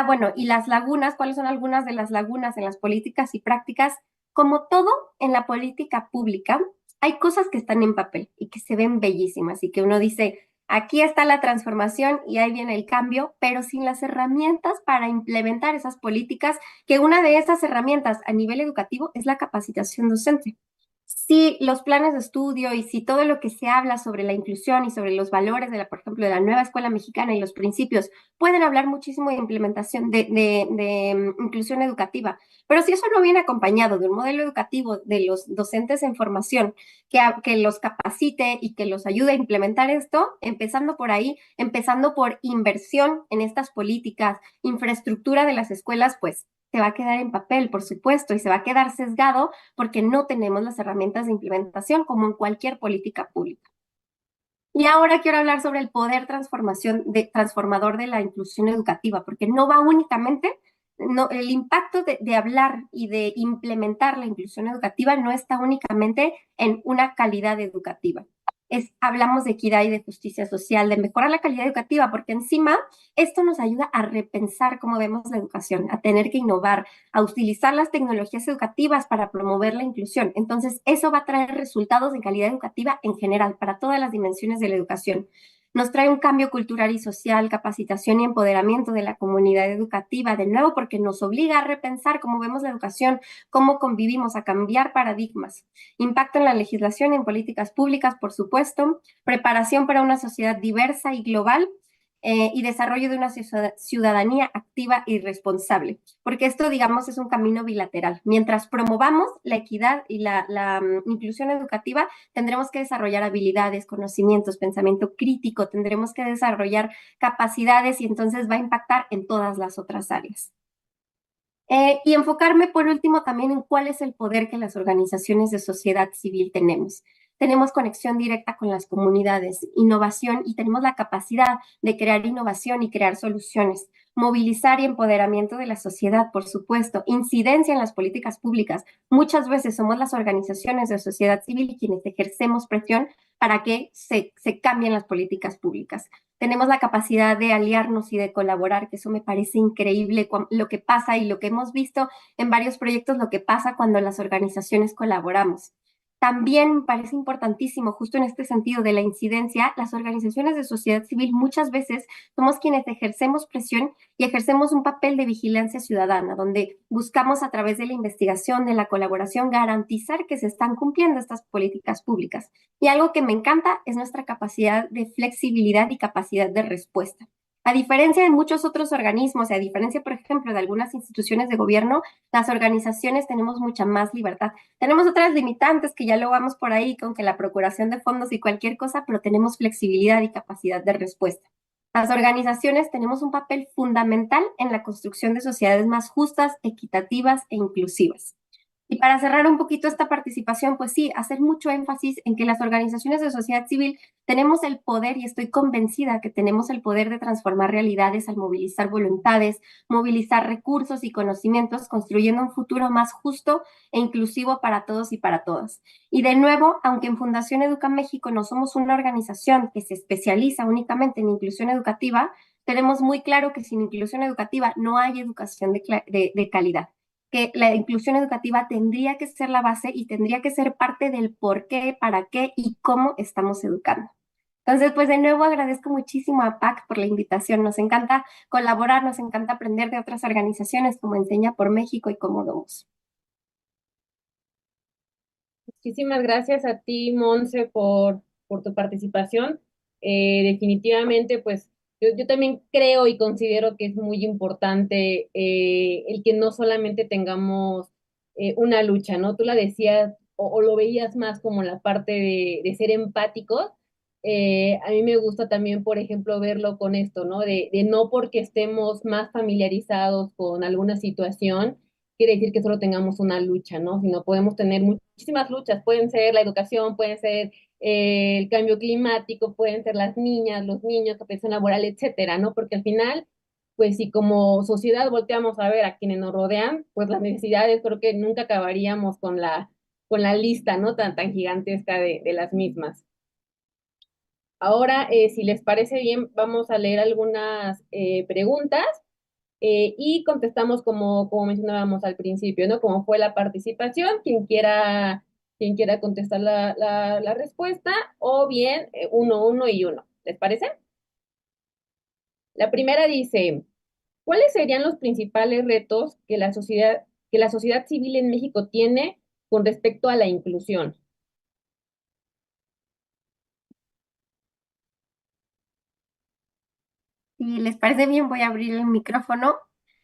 D: bueno, y las lagunas, cuáles son algunas de las lagunas en las políticas y prácticas. Como todo en la política pública, hay cosas que están en papel y que se ven bellísimas y que uno dice, aquí está la transformación y ahí viene el cambio, pero sin las herramientas para implementar esas políticas, que una de esas herramientas a nivel educativo es la capacitación docente. si los planes de estudio y si todo lo que se habla sobre la inclusión y sobre los valores por ejemplo, de la nueva escuela mexicana y los principios, pueden hablar muchísimo de implementación, inclusión educativa. Pero si eso no viene acompañado de un modelo educativo de los docentes en formación que los capacite y que los ayude a implementar esto, empezando por ahí, empezando por inversión en estas políticas, infraestructura de las escuelas, pues se va a quedar en papel, por supuesto, y se va a quedar sesgado porque no tenemos las herramientas de implementación como en cualquier política pública. Y ahora quiero hablar sobre el poder transformador de la inclusión educativa, porque no va únicamente, no, el impacto de hablar y de implementar la inclusión educativa no está únicamente en una calidad educativa. Hablamos de equidad y de justicia social, de mejorar la calidad educativa, porque encima esto nos ayuda a repensar cómo vemos la educación, a tener que innovar, a utilizar las tecnologías educativas para promover la inclusión. Entonces, eso va a traer resultados en calidad educativa en general, para todas las dimensiones de la educación. Nos trae un cambio cultural y social, capacitación y empoderamiento de la comunidad educativa, de nuevo, porque nos obliga a repensar cómo vemos la educación, cómo convivimos, a cambiar paradigmas. Impacto en la legislación y en políticas públicas, por supuesto, preparación para una sociedad diversa y global, y desarrollo de una ciudadanía activa y responsable, porque esto, digamos, es un camino bilateral. Mientras promovamos la equidad y la inclusión educativa, tendremos que desarrollar habilidades, conocimientos, pensamiento crítico, tendremos que desarrollar capacidades y entonces va a impactar en todas las otras áreas. Y enfocarme por último también en cuál es el poder que las organizaciones de sociedad civil tenemos. Tenemos conexión directa con las comunidades, innovación y tenemos la capacidad de crear innovación y crear soluciones, movilizar y empoderamiento de la sociedad, por supuesto, incidencia en las políticas públicas. Muchas veces somos las organizaciones de sociedad civil quienes ejercemos presión para que se cambien las políticas públicas. Tenemos la capacidad de aliarnos y de colaborar, que eso me parece increíble lo que pasa y lo que hemos visto en varios proyectos, lo que pasa cuando las organizaciones colaboramos. También me parece importantísimo, justo en este sentido de la incidencia, las organizaciones de sociedad civil muchas veces somos quienes ejercemos presión y ejercemos un papel de vigilancia ciudadana, donde buscamos a través de la investigación, de la colaboración, garantizar que se están cumpliendo estas políticas públicas. Y algo que me encanta es nuestra capacidad de flexibilidad y capacidad de respuesta. A diferencia de muchos otros organismos, y a diferencia, por ejemplo, de algunas instituciones de gobierno, las organizaciones tenemos mucha más libertad. Tenemos otras limitantes que ya lo vamos por ahí con que la procuración de fondos y cualquier cosa, pero tenemos flexibilidad y capacidad de respuesta. Las organizaciones tenemos un papel fundamental en la construcción de sociedades más justas, equitativas e inclusivas. Y para cerrar un poquito esta participación, pues sí, hacer mucho énfasis en que las organizaciones de sociedad civil tenemos el poder, y estoy convencida que tenemos el poder de transformar realidades al movilizar voluntades, movilizar recursos y conocimientos, construyendo un futuro más justo e inclusivo para todos y para todas. Y de nuevo, aunque en Fundación Educa México no somos una organización que se especializa únicamente en inclusión educativa, tenemos muy claro que sin inclusión educativa no hay educación de calidad, que la inclusión educativa tendría que ser la base y tendría que ser parte del por qué, para qué y cómo estamos educando. Entonces, pues de nuevo agradezco muchísimo a PAC por la invitación. Nos encanta colaborar, nos encanta aprender de otras organizaciones como Enseña por México y como Domus.
A: Muchísimas gracias a ti, Monse, por tu participación. Definitivamente, pues yo también creo y considero que es muy importante el que no solamente tengamos una lucha, ¿no? Tú la decías o lo veías más como la parte de ser empáticos. A mí me gusta también, por ejemplo, verlo con esto, ¿no? De no porque estemos más familiarizados con alguna situación, quiere decir que solo tengamos una lucha, ¿no? Sino podemos tener muchísimas luchas, pueden ser la educación, pueden ser el cambio climático, pueden ser las niñas, los niños, la presión laboral, etcétera, ¿no? Porque al final, pues si como sociedad volteamos a ver a quienes nos rodean, pues las necesidades creo que nunca acabaríamos con la lista, ¿no? Tan gigantesca de las mismas. Ahora, si les parece bien, vamos a leer algunas preguntas y contestamos como mencionábamos al principio, ¿no? Como fue la participación, quien quiera contestar la respuesta, o bien uno y uno. ¿Les parece? La primera dice, ¿cuáles serían los principales retos que la sociedad civil en México tiene con respecto a la inclusión?
D: Si les parece bien, voy a abrir el micrófono.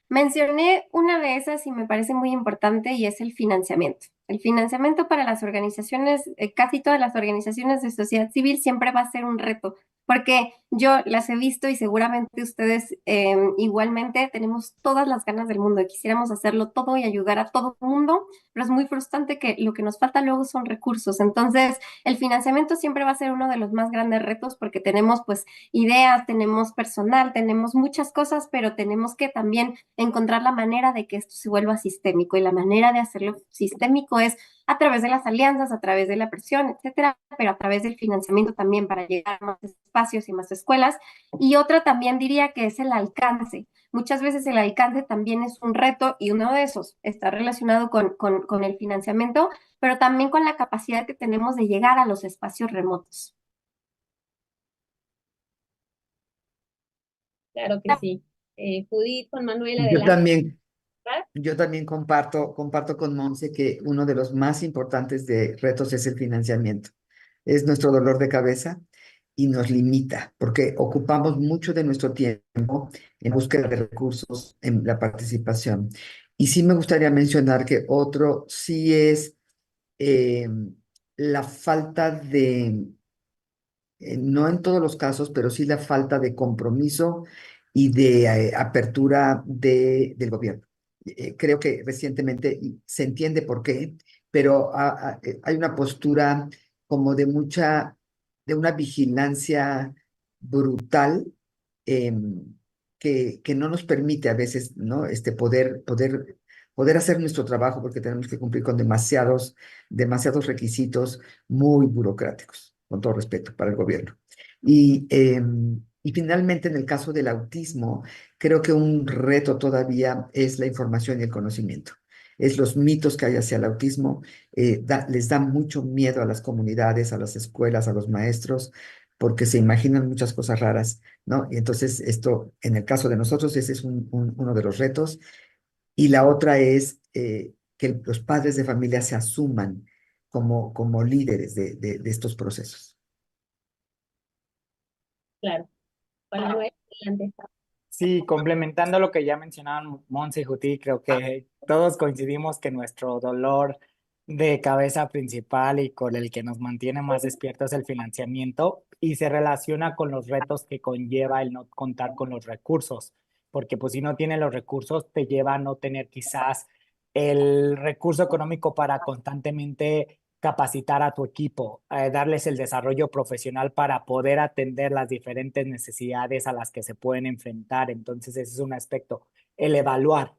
D: Mencioné una de esas y me parece muy importante y es el financiamiento. El financiamiento para las organizaciones, casi todas las organizaciones de sociedad civil siempre va a ser un reto, porque yo las he visto y seguramente ustedes igualmente tenemos todas las ganas del mundo y quisiéramos hacerlo todo y ayudar a todo el mundo, pero es muy frustrante que lo que nos falta luego son recursos. Entonces, el financiamiento siempre va a ser uno de los más grandes retos porque tenemos pues ideas, tenemos personal, tenemos muchas cosas, pero tenemos que también encontrar la manera de que esto se vuelva sistémico y la manera de hacerlo sistémico es a través de las alianzas, a través de la presión, etcétera, pero a través del financiamiento también para llegar a más espacios y más escuelas. Y otra también diría que es el alcance. Muchas veces el alcance también es un reto y uno de esos está relacionado con el financiamiento, pero también con la capacidad que tenemos de llegar a los espacios remotos.
A: Claro que sí. Judith, Juan Manuel,
B: Yo
A: adelante.
B: también, yo también comparto con Monse que uno de los más importantes de retos es el financiamiento. Es nuestro dolor de cabeza y nos limita porque ocupamos mucho de nuestro tiempo en búsqueda de recursos, en la participación. Y sí me gustaría mencionar que otro sí es eh, la falta de no en todos los casos, pero sí la falta de compromiso y de apertura del gobierno. Creo que recientemente y se entiende por qué, pero hay una postura como de una vigilancia brutal que no nos permite a veces, ¿no? Poder hacer nuestro trabajo porque tenemos que cumplir con demasiados requisitos muy burocráticos, con todo respeto para el gobierno. Y finalmente, en el caso del autismo, creo que un reto todavía es la información y el conocimiento. Es los mitos que hay hacia el autismo, les da mucho miedo a las comunidades, a las escuelas, a los maestros, porque se imaginan muchas cosas raras, ¿no? Y entonces esto, en el caso de nosotros, ese es uno de los retos. Y la otra es que los padres de familia se asuman como líderes de estos procesos.
A: Claro. Juan Manuel, adelante.
C: Sí, complementando lo que ya mencionaban Monse y Juti, creo que todos coincidimos que nuestro dolor de cabeza principal y con el que nos mantiene más despiertos es el financiamiento y se relaciona con los retos que conlleva el no contar con los recursos, porque pues si no tienes los recursos te lleva a no tener quizás el recurso económico para constantemente capacitar a tu equipo, darles el desarrollo profesional para poder atender las diferentes necesidades a las que se pueden enfrentar. Entonces, ese es un aspecto. El evaluar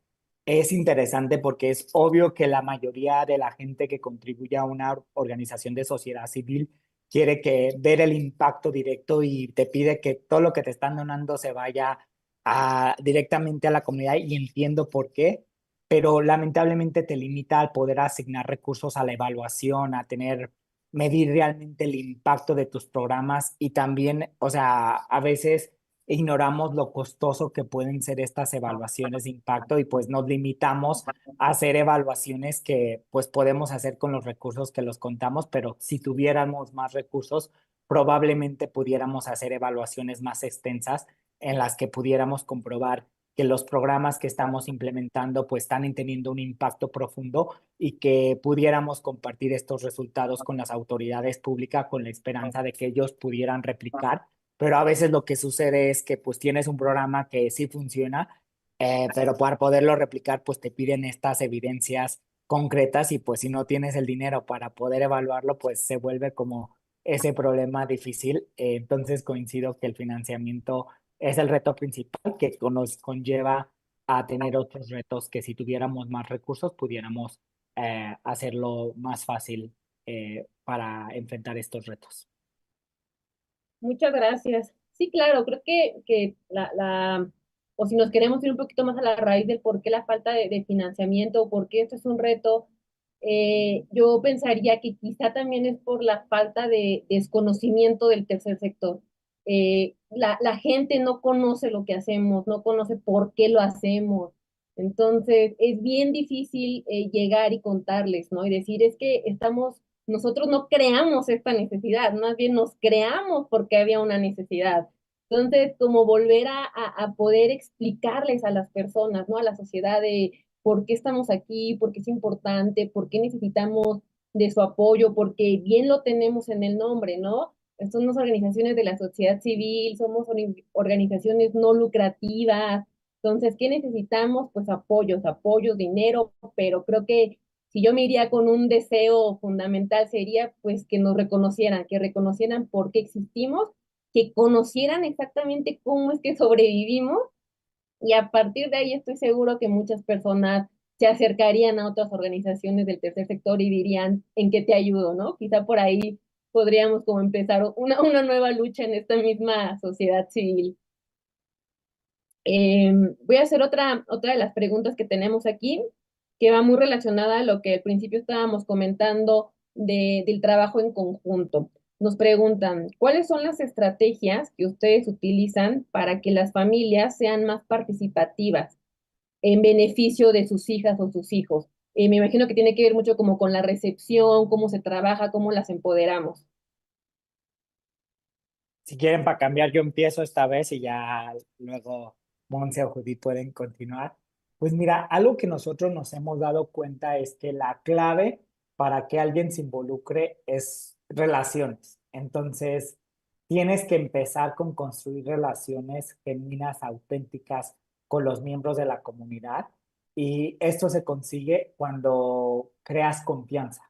C: es interesante porque es obvio que la mayoría de la gente que contribuye a una organización de sociedad civil quiere ver el impacto directo y te pide que todo lo que te están donando se vaya directamente a la comunidad y entiendo por qué, pero lamentablemente te limita al poder asignar recursos a la evaluación, a medir realmente el impacto de tus programas y también, o sea, a veces ignoramos lo costoso que pueden ser estas evaluaciones de impacto y pues nos limitamos a hacer evaluaciones que pues podemos hacer con los recursos que los contamos, pero si tuviéramos más recursos, probablemente pudiéramos hacer evaluaciones más extensas en las que pudiéramos comprobar que los programas que estamos implementando pues están teniendo un impacto profundo y que pudiéramos compartir estos resultados con las autoridades públicas con la esperanza de que ellos pudieran replicar. Pero a veces lo que sucede es que pues tienes un programa que sí funciona, pero para poderlo replicar pues te piden estas evidencias concretas y pues si no tienes el dinero para poder evaluarlo pues se vuelve como ese problema difícil. Entonces coincido que el financiamiento es el reto principal que nos conlleva a tener otros retos que si tuviéramos más recursos pudiéramos hacerlo más fácil para enfrentar estos retos.
A: Muchas gracias. Sí, claro, creo que o si nos queremos ir un poquito más a la raíz del por qué la falta de financiamiento o por qué esto es un reto, yo pensaría que quizá también es por la falta de desconocimiento del tercer sector. La gente no conoce lo que hacemos, no conoce por qué lo hacemos. Entonces, es bien difícil llegar y contarles, ¿no? Y decir, es que nosotros no creamos esta necesidad, más bien nos creamos porque había una necesidad. Entonces, como volver a poder explicarles a las personas, ¿no? A la sociedad de por qué estamos aquí, por qué es importante, por qué necesitamos de su apoyo, porque bien lo tenemos en el nombre, ¿no? Somos organizaciones de la sociedad civil, somos organizaciones no lucrativas. Entonces, ¿qué necesitamos? Pues apoyos, dinero, pero creo que si yo me iría con un deseo fundamental sería pues que reconocieran por qué existimos, que conocieran exactamente cómo es que sobrevivimos y a partir de ahí estoy seguro que muchas personas se acercarían a otras organizaciones del tercer sector y dirían, ¿en qué te ayudo, no? Quizá por ahí podríamos como empezar una nueva lucha en esta misma sociedad civil. Voy a hacer otra de las preguntas que tenemos aquí, que va muy relacionada a lo que al principio estábamos comentando del trabajo en conjunto. Nos preguntan, ¿cuáles son las estrategias que ustedes utilizan para que las familias sean más participativas en beneficio de sus hijas o sus hijos? Me imagino que tiene que ver mucho como con la recepción, cómo se trabaja, cómo las empoderamos.
C: Si quieren para cambiar, yo empiezo esta vez y ya luego Monse o Judith pueden continuar. Pues mira, algo que nosotros nos hemos dado cuenta es que la clave para que alguien se involucre es relaciones. Entonces, tienes que empezar con construir relaciones genuinas, auténticas con los miembros de la comunidad y esto se consigue cuando creas confianza.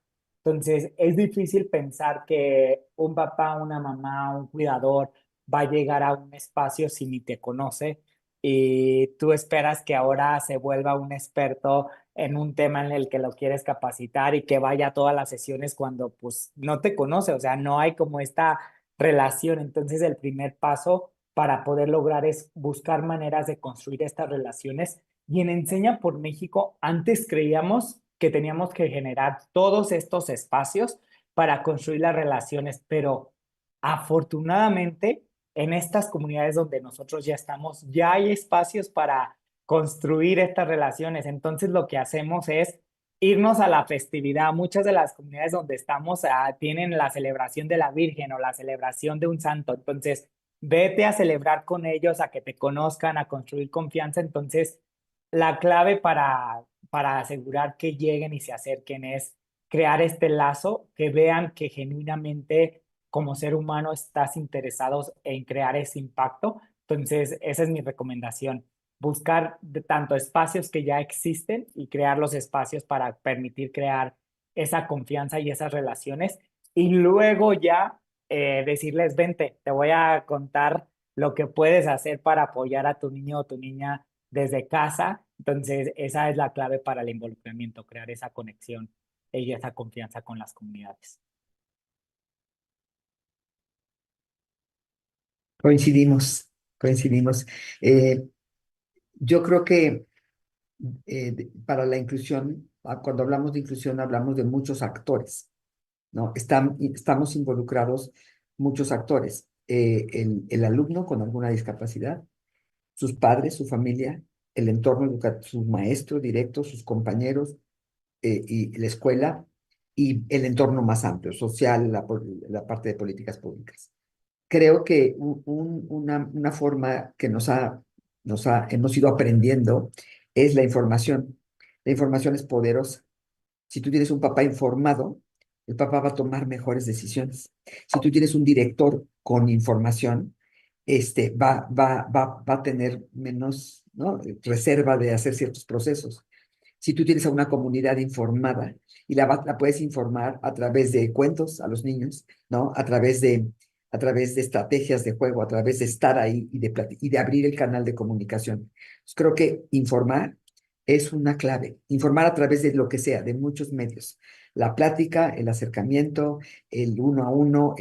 C: Entonces, es difícil pensar que un papá, una mamá, un cuidador va a llegar a un espacio si ni te conoce y tú esperas que ahora se vuelva un experto en un tema en el que lo quieres capacitar y que vaya a todas las sesiones cuando pues no te conoce, o sea, no hay como esta relación. Entonces, el primer paso para poder lograr es buscar maneras de construir estas relaciones y en Enseña por México, antes creíamos que teníamos que generar todos estos espacios para construir las relaciones, pero afortunadamente en estas comunidades donde nosotros ya estamos, ya hay espacios para construir estas relaciones. Entonces lo que hacemos es irnos a la festividad. Muchas de las comunidades donde estamos tienen la celebración de la Virgen o la celebración de un santo. Entonces, vete a celebrar con ellos, a que te conozcan, a construir confianza. Entonces, la clave para asegurar que lleguen y se acerquen es crear este lazo, que vean que genuinamente como ser humano estás interesado en crear ese impacto. Entonces, esa es mi recomendación, buscar tanto espacios que ya existen y crear los espacios para permitir crear esa confianza y esas relaciones. Y luego ya decirles, vente, te voy a contar lo que puedes hacer para apoyar a tu niño o tu niña desde casa. Entonces, esa es la clave para el involucramiento, crear esa conexión y esa confianza con las comunidades.
B: Coincidimos, coincidimos. Eh, yo creo que para la inclusión, cuando hablamos de inclusión, hablamos de muchos actores, ¿no? Estamos involucrados muchos actores. El alumno con alguna discapacidad, sus padres, su familia, el entorno educativo, sus maestros directos, sus compañeros y la escuela y el entorno más amplio, social, la parte de políticas públicas. Creo que una forma que hemos ido aprendiendo es la información. La información es poderosa. Si tú tienes un papá informado, el papá va a tomar mejores decisiones. Si tú tienes un director con información, va a tener menos, ¿no? Reserva de hacer ciertos procesos. Si tú tienes a una comunidad informada y la puedes informar a través de cuentos a los niños, ¿no? A través de estrategias de juego, a través de estar ahí y de abrir el canal de comunicación. Pues creo que informar es una clave. Informar a través de lo que sea, de muchos medios. La plática, el acercamiento, el uno a uno,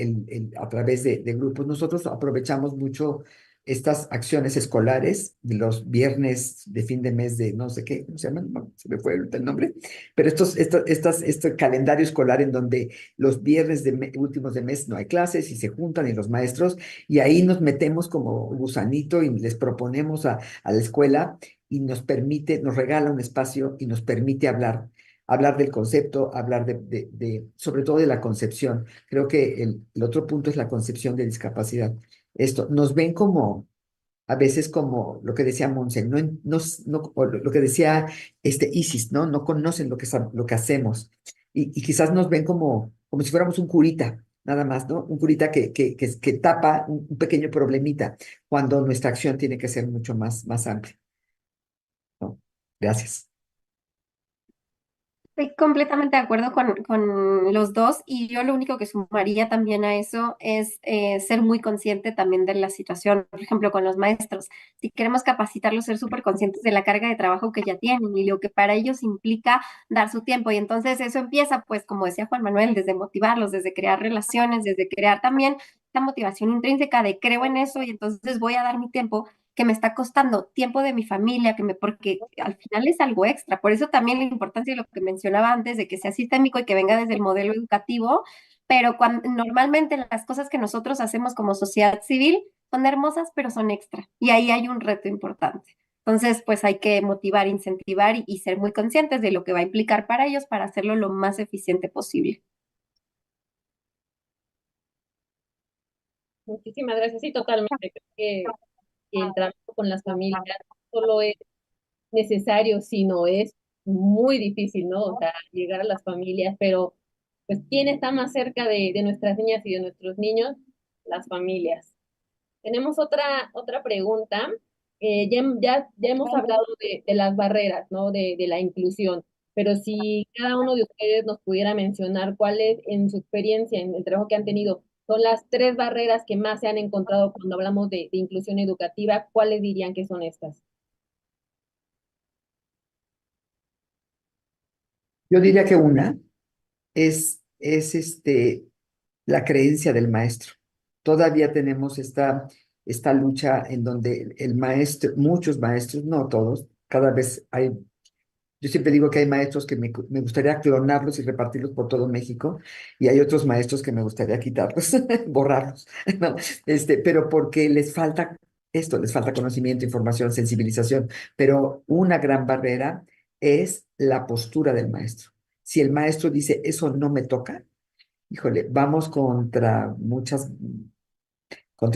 B: a través de grupos. Nosotros aprovechamos mucho estas acciones escolares, los viernes de fin de mes de no sé qué, ¿cómo se llaman? No, se me fue el nombre, pero este calendario escolar en donde los viernes últimos de mes no hay clases y se juntan y los maestros, y ahí nos metemos como gusanito y les proponemos a la escuela y nos regala un espacio y nos permite hablar del concepto, hablar sobre todo de la concepción. Creo que el otro punto es la concepción de discapacidad. esto, nos ven como, a veces como lo que decía Monse, o lo que decía Isis, ¿no? No conocen lo que hacemos. Y quizás nos ven como si fuéramos un curita, nada más, ¿no? Un curita que tapa un pequeño problemita, cuando nuestra acción tiene que ser mucho más amplia, ¿no? Gracias.
D: Estoy completamente de acuerdo con los dos y yo lo único que sumaría también a eso es ser muy consciente también de la situación, por ejemplo, con los maestros. Si queremos capacitarlos, ser súper conscientes de la carga de trabajo que ya tienen y lo que para ellos implica dar su tiempo. Y entonces eso empieza, pues, como decía Juan Manuel, desde motivarlos, desde crear relaciones, desde crear también la motivación intrínseca de creo en eso y entonces voy a dar mi tiempo que me está costando tiempo de mi familia, porque al final es algo extra. Por eso también la importancia de lo que mencionaba antes, de que sea sistémico y que venga desde el modelo educativo, pero normalmente las cosas que nosotros hacemos como sociedad civil son hermosas, pero son extra. Y ahí hay un reto importante. Entonces, pues hay que motivar, incentivar y ser muy conscientes de lo que va a implicar para ellos para hacerlo lo más eficiente posible.
A: Muchísimas gracias. Sí, totalmente. Creo que el trabajo con las familias no solo es necesario, sino es muy difícil, ¿no? O sea, llegar a las familias, pero pues, ¿quién está más cerca de nuestras niñas y de nuestros niños? Las familias. Tenemos otra pregunta. Ya hemos hablado de las barreras, ¿no? De la inclusión, pero si cada uno de ustedes nos pudiera mencionar cuáles, en su experiencia, en el trabajo que han tenido, son las tres barreras que más se han encontrado cuando hablamos de inclusión educativa, ¿cuáles dirían que son estas?
B: Yo diría que una es la creencia del maestro. Todavía tenemos esta lucha en donde el maestro, muchos maestros, no todos, cada vez hay, yo siempre digo que hay maestros que me gustaría clonarlos y repartirlos por todo México, y hay otros maestros que me gustaría quitarlos, borrarlos, ¿no? Pero porque les falta conocimiento, información, sensibilización, pero una gran barrera es la postura del maestro. Si el maestro dice, eso no me toca, híjole, vamos contra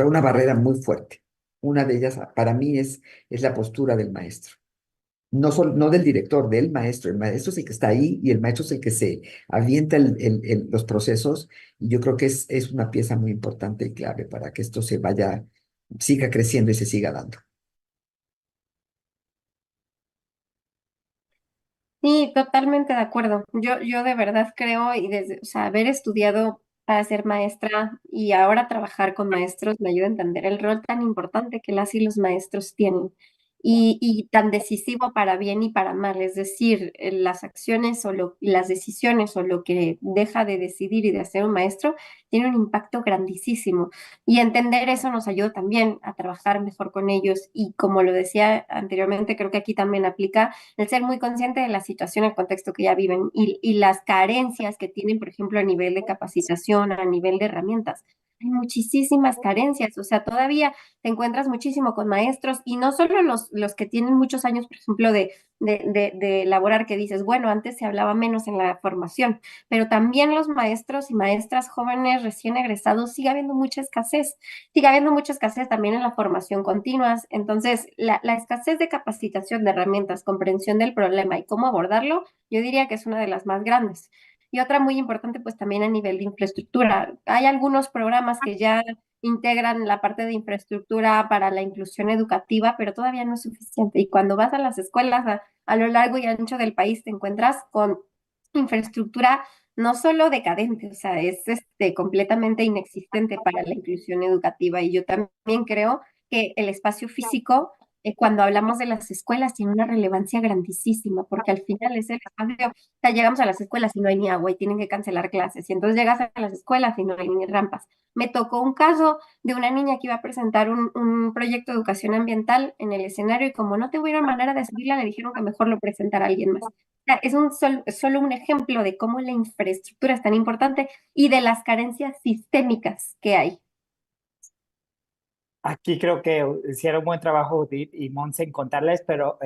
B: una barrera muy fuerte. Una de ellas, para mí, es la postura del maestro. No del director, del maestro. El maestro es el que está ahí y el maestro es el que se avienta los procesos. Y yo creo que es una pieza muy importante y clave para que esto siga creciendo y se siga dando.
D: Sí, totalmente de acuerdo. Yo de verdad creo y desde, o sea, haber estudiado para ser maestra y ahora trabajar con maestros me ayuda a entender el rol tan importante que las y los maestros tienen y tan decisivo para bien y para mal. Es decir, las acciones las decisiones o lo que deja de decidir y de hacer un maestro tiene un impacto grandísimo. Y entender eso nos ayuda también a trabajar mejor con ellos. Y como lo decía anteriormente, creo que aquí también aplica el ser muy consciente de la situación, el contexto que ya viven y las carencias que tienen, por ejemplo, a nivel de capacitación, a nivel de herramientas. Hay muchísimas carencias, o sea, todavía te encuentras muchísimo con maestros y no solo los que tienen muchos años, por ejemplo, de elaborar, que dices, bueno, antes se hablaba menos en la formación, pero también los maestros y maestras jóvenes recién egresados, sigue habiendo mucha escasez también en la formación continua. Entonces, la escasez de capacitación de herramientas, comprensión del problema y cómo abordarlo, yo diría que es una de las más grandes. Y otra muy importante, pues también a nivel de infraestructura. Hay algunos programas que ya integran la parte de infraestructura para la inclusión educativa, pero todavía no es suficiente. Y cuando vas a las escuelas a lo largo y ancho del país, te encuentras con infraestructura no solo decadente, o sea, es completamente inexistente para la inclusión educativa. Y yo también creo que el espacio físico, cuando hablamos de las escuelas, tiene una relevancia grandísima, porque al final es el espacio, o sea, llegamos a las escuelas y no hay ni agua y tienen que cancelar clases, y entonces llegas a las escuelas y no hay ni rampas. Me tocó un caso de una niña que iba a presentar un proyecto de educación ambiental en el escenario y como no tuvieron manera de subirla, le dijeron que mejor lo presentara alguien más. Sea, es solo un ejemplo de cómo la infraestructura es tan importante y de las carencias sistémicas que hay.
C: Aquí creo que hicieron un buen trabajo Judith y Monse en contarles, pero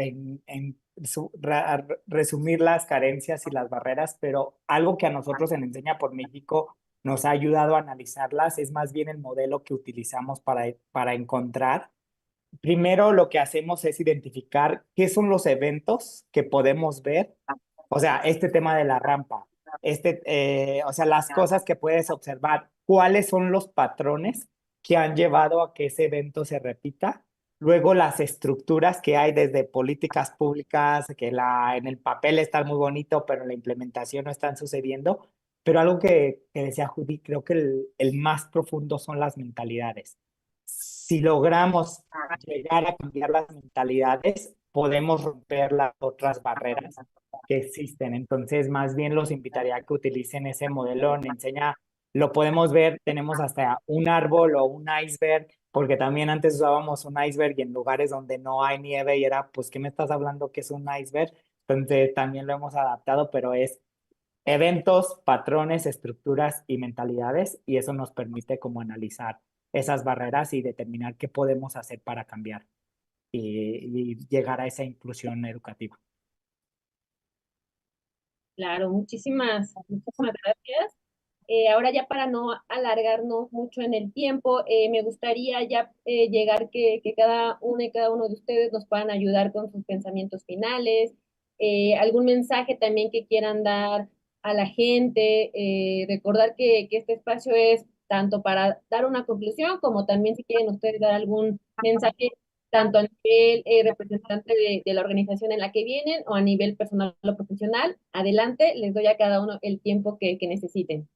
C: resumir las carencias y las barreras, pero algo que a nosotros en Enseña por México nos ha ayudado a analizarlas, es más bien el modelo que utilizamos para encontrar. Primero lo que hacemos es identificar qué son los eventos que podemos ver, o sea, este tema de la rampa, o sea, las cosas que puedes observar, cuáles son los patrones que han llevado a que ese evento se repita. Luego las estructuras que hay desde políticas públicas, que en el papel están muy bonito, pero en la implementación no están sucediendo. Pero algo que decía Judy, creo que el más profundo son las mentalidades. Si logramos llegar a cambiar las mentalidades, podemos romper las otras barreras que existen. Entonces, más bien los invitaría a que utilicen ese modelo. Me enseña, lo podemos ver, tenemos hasta un árbol o un iceberg, porque también antes usábamos un iceberg y en lugares donde no hay nieve y era, pues, ¿qué me estás hablando que es un iceberg? Entonces, también lo hemos adaptado, pero es eventos, patrones, estructuras y mentalidades, y eso nos permite como analizar esas barreras y determinar qué podemos hacer para cambiar y llegar a esa inclusión educativa.
A: Claro, muchísimas gracias. Ahora ya para no alargarnos mucho en el tiempo, me gustaría ya llegar que cada una y cada uno de ustedes nos puedan ayudar con sus pensamientos finales, algún mensaje también que quieran dar a la gente, recordar que este espacio es tanto para dar una conclusión como también si quieren ustedes dar algún mensaje tanto a nivel representante de la organización en la que vienen o a nivel personal o profesional. Adelante, les doy a cada uno el tiempo que necesiten.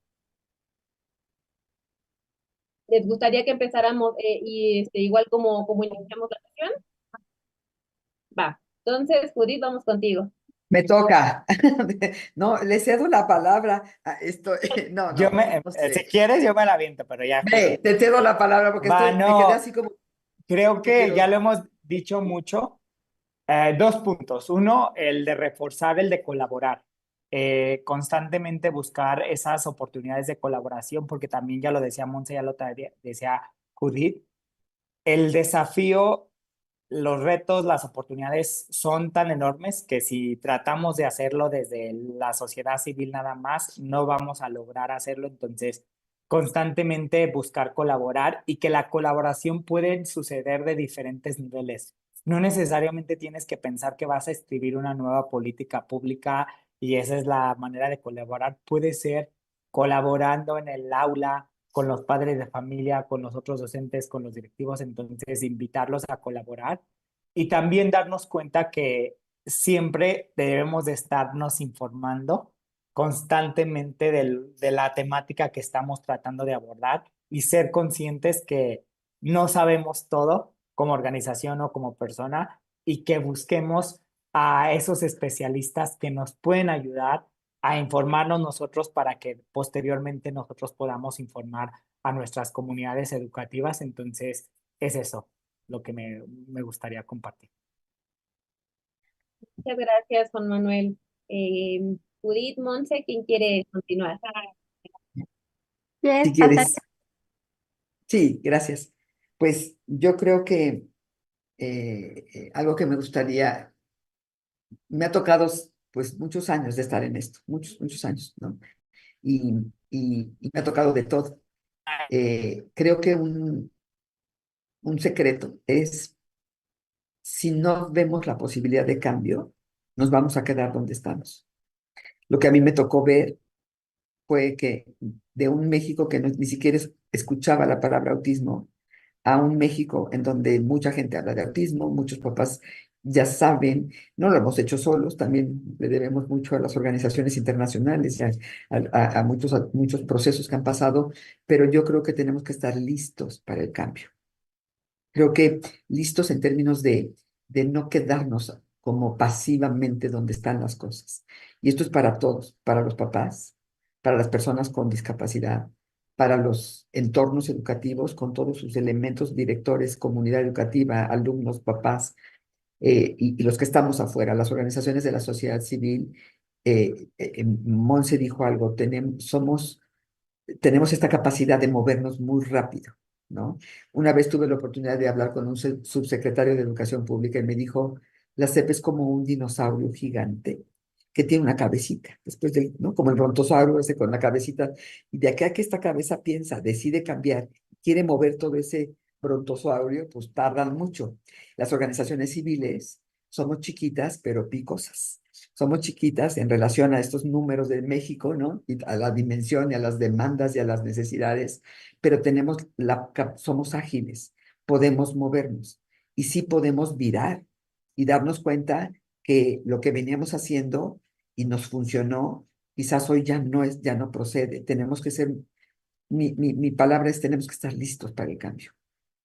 A: ¿Les gustaría que empezáramos y igual como iniciamos la sesión? Va. Entonces, Judith, vamos contigo.
B: Me toca. No, le cedo la palabra a esto. No,
C: Yo
B: no.
C: me, si quieres, yo me la aviento, pero ya, Judith.
B: Te cedo la palabra porque
C: Va,
B: me quedé
C: no,
B: así como
C: creo
B: que
C: que ya
B: quiero.
C: lo hemos dicho mucho. Dos puntos. Uno, el de reforzar el de colaborar. Constantemente buscar esas oportunidades de colaboración, porque también ya lo decía Monse, ya lo decía Judith. El desafío, los retos, las oportunidades son tan enormes que si tratamos de hacerlo desde la sociedad civil nada más, no vamos a lograr hacerlo. Entonces, constantemente buscar colaborar y que la colaboración puede suceder de diferentes niveles. No necesariamente tienes que pensar que vas a escribir una nueva política pública y esa es la manera de colaborar. Puede ser colaborando en el aula, con los padres de familia, con los otros docentes, con los directivos, entonces invitarlos a colaborar y también darnos cuenta que siempre debemos de estarnos informando constantemente de la temática que estamos tratando de abordar y ser conscientes que no sabemos todo como organización o como persona y que busquemos a esos especialistas que nos pueden ayudar a informarnos nosotros para que posteriormente nosotros podamos informar a nuestras comunidades educativas. Entonces, es eso lo que me gustaría compartir.
A: Muchas gracias, Juan Manuel. Judith, Monse, ¿quién quiere continuar?
B: Si
D: Yes, Natalia.
B: quieres. Sí, gracias. Pues yo creo que algo que me gustaría, me ha tocado pues muchos años de estar en esto, muchos, muchos años, ¿no? Y, y me ha tocado de todo. Creo que un secreto es, si no vemos la posibilidad de cambio, nos vamos a quedar donde estamos. Lo que a mí me tocó ver fue que de un México que ni siquiera escuchaba la palabra autismo, a un México en donde mucha gente habla de autismo, muchos papás ya saben, no lo hemos hecho solos, también le debemos mucho a las organizaciones internacionales, y a muchos procesos que han pasado, pero yo creo que tenemos que estar listos para el cambio. Creo que listos en términos de no quedarnos como pasivamente donde están las cosas. Y esto es para todos, para los papás, para las personas con discapacidad, para los entornos educativos con todos sus elementos, directores, comunidad educativa, alumnos, papás, y los que estamos afuera, las organizaciones de la sociedad civil. Monse dijo algo, tenemos esta capacidad de movernos muy rápido, ¿no? Una vez tuve la oportunidad de hablar con un subsecretario de Educación Pública y me dijo, la SEP es como un dinosaurio gigante que tiene una cabecita, después del, ¿no? Como el brontosaurio ese con la cabecita, y de acá que esta cabeza piensa, decide cambiar, quiere mover todo ese brontosaurio, pues tardan mucho. Las organizaciones civiles somos chiquitas, pero picosas. Somos chiquitas en relación a estos números de México, ¿no? Y a la dimensión y a las demandas y a las necesidades, pero somos ágiles, podemos movernos y sí podemos virar y darnos cuenta que lo que veníamos haciendo y nos funcionó, quizás hoy ya no procede. Tenemos que ser, mi palabra es, tenemos que estar listos para el cambio.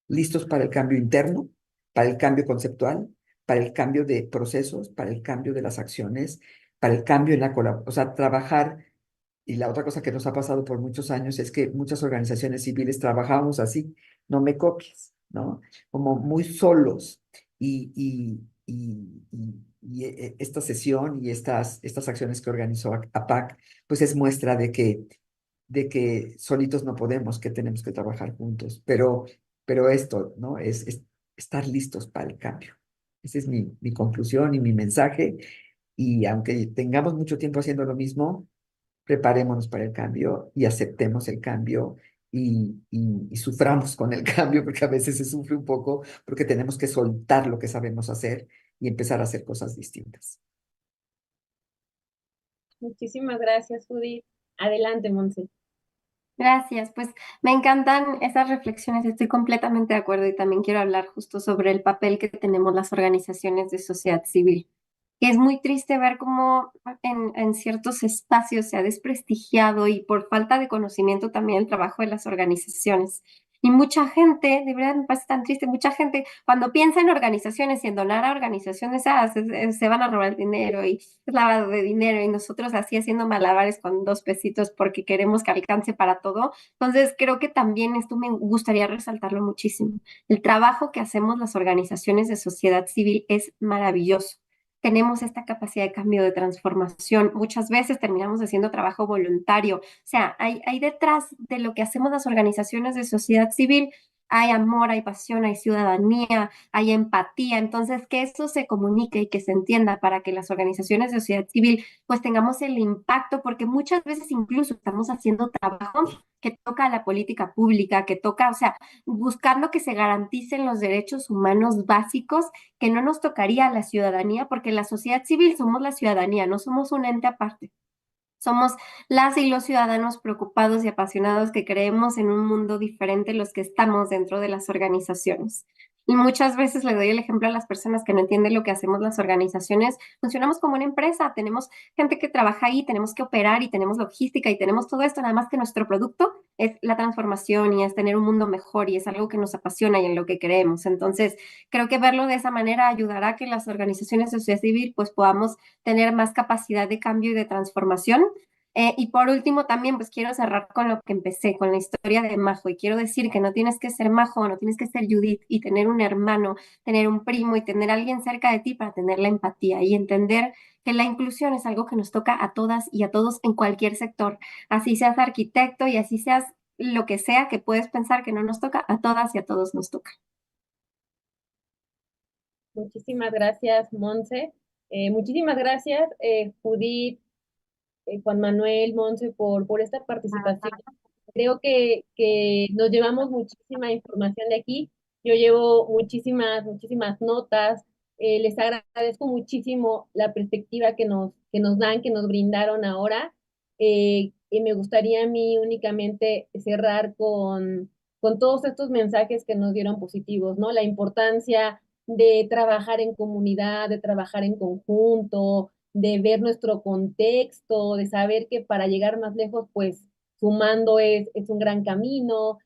B: Listos para el cambio interno, para el cambio conceptual, para el cambio de procesos, para el cambio de las acciones, para el cambio en la colaboración, o sea, trabajar. Y la otra cosa que nos ha pasado por muchos años es que muchas organizaciones civiles trabajamos así, no me copies, ¿no? Como muy solos. Esta sesión y estas acciones que organizó APAC, pues es muestra de que solitos no podemos, que tenemos que trabajar juntos. Pero esto, ¿no? Es estar listos para el cambio. Esa es mi conclusión y mi mensaje. Y aunque tengamos mucho tiempo haciendo lo mismo, preparémonos para el cambio y aceptemos el cambio y suframos con el cambio, porque a veces se sufre un poco, porque tenemos que soltar lo que sabemos hacer y empezar a hacer cosas distintas.
A: Muchísimas gracias, Judith. Adelante, Monse.
D: Gracias, pues me encantan esas reflexiones, estoy completamente de acuerdo y también quiero hablar justo sobre el papel que tenemos las organizaciones de sociedad civil, que es muy triste ver cómo en ciertos espacios se ha desprestigiado y por falta de conocimiento también el trabajo de las organizaciones. Y mucha gente, de verdad me parece tan triste, mucha gente cuando piensa en organizaciones y en donar a organizaciones, se van a robar el dinero y es lavado de dinero y nosotros así haciendo malabares con 2 pesitos porque queremos que alcance para todo. Entonces creo que también esto me gustaría resaltarlo muchísimo. El trabajo que hacemos las organizaciones de sociedad civil es maravilloso. Tenemos esta capacidad de cambio, de transformación. Muchas veces terminamos haciendo trabajo voluntario. O sea, hay detrás de lo que hacemos las organizaciones de sociedad civil, hay amor, hay pasión, hay ciudadanía, hay empatía. Entonces, que eso se comunique y que se entienda para que las organizaciones de sociedad civil pues tengamos el impacto, porque muchas veces incluso estamos haciendo trabajo que toca a la política pública, que toca, o sea, buscando que se garanticen los derechos humanos básicos que no nos tocaría a la ciudadanía, porque la sociedad civil somos la ciudadanía, no somos un ente aparte. Somos las y los ciudadanos preocupados y apasionados que creemos en un mundo diferente los que estamos dentro de las organizaciones. Y muchas veces le doy el ejemplo a las personas que no entienden lo que hacemos las organizaciones. Funcionamos como una empresa, tenemos gente que trabaja ahí, tenemos que operar y tenemos logística y tenemos todo esto, nada más que nuestro producto es la transformación y es tener un mundo mejor y es algo que nos apasiona y en lo que creemos. Entonces, creo que verlo de esa manera ayudará a que las organizaciones de sociedad civil pues podamos tener más capacidad de cambio y de transformación. Y por último, también pues quiero cerrar con lo que empecé, con la historia de Majo. Y quiero decir que no tienes que ser Majo, no tienes que ser Judith y tener un hermano, tener un primo y tener a alguien cerca de ti para tener la empatía y entender que la inclusión es algo que nos toca a todas y a todos en cualquier sector. Así seas arquitecto y así seas lo que sea que puedes pensar que no nos toca, a todas y a todos nos toca.
A: Muchísimas gracias, Monse. Muchísimas gracias, Judith, Juan Manuel, Monse, por esta participación. Creo que nos llevamos muchísima información de aquí. Yo llevo muchísimas notas. Les agradezco muchísimo la perspectiva que nos dan, que nos brindaron ahora. Y me gustaría a mí únicamente cerrar con todos estos mensajes que nos dieron positivos, ¿no? La importancia de trabajar en comunidad, de trabajar en conjunto, de ver nuestro contexto, de saber que para llegar más lejos, pues sumando es un gran camino.